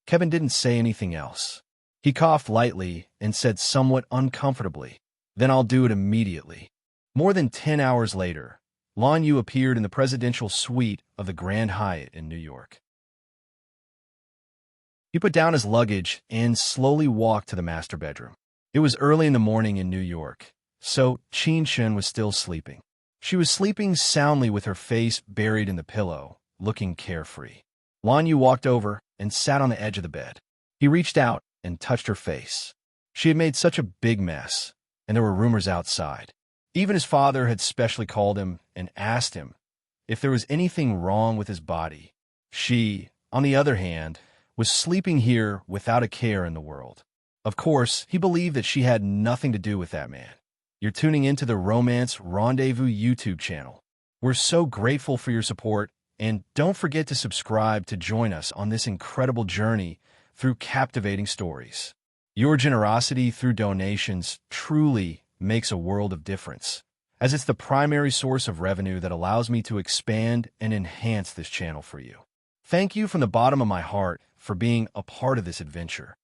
Kevin didn't say anything else. He coughed lightly and said somewhat uncomfortably, then I'll do it immediately. More than 10 hours later, Lan Yu appeared in the presidential suite of the Grand Hyatt in New York. He put down his luggage and slowly walked to the master bedroom. It was early in the morning in New York, so Qin Shin was still sleeping. She was sleeping soundly with her face buried in the pillow, looking carefree. Lan Yu walked over and sat on the edge of the bed. He reached out and touched her face. She had made such a big mess, and there were rumors outside. Even his father had specially called him and asked him if there was anything wrong with his body. She, on the other hand, was sleeping here without a care in the world. Of course, he believed that she had nothing to do with that man. You're tuning into the Romance Rendezvous YouTube channel. We're so grateful for your support, and don't forget to subscribe to join us on this incredible journey through captivating stories. Your generosity through donations truly makes a world of difference, as it's the primary source of revenue that allows me to expand and enhance this channel for you. Thank you from the bottom of my heart for being a part of this adventure.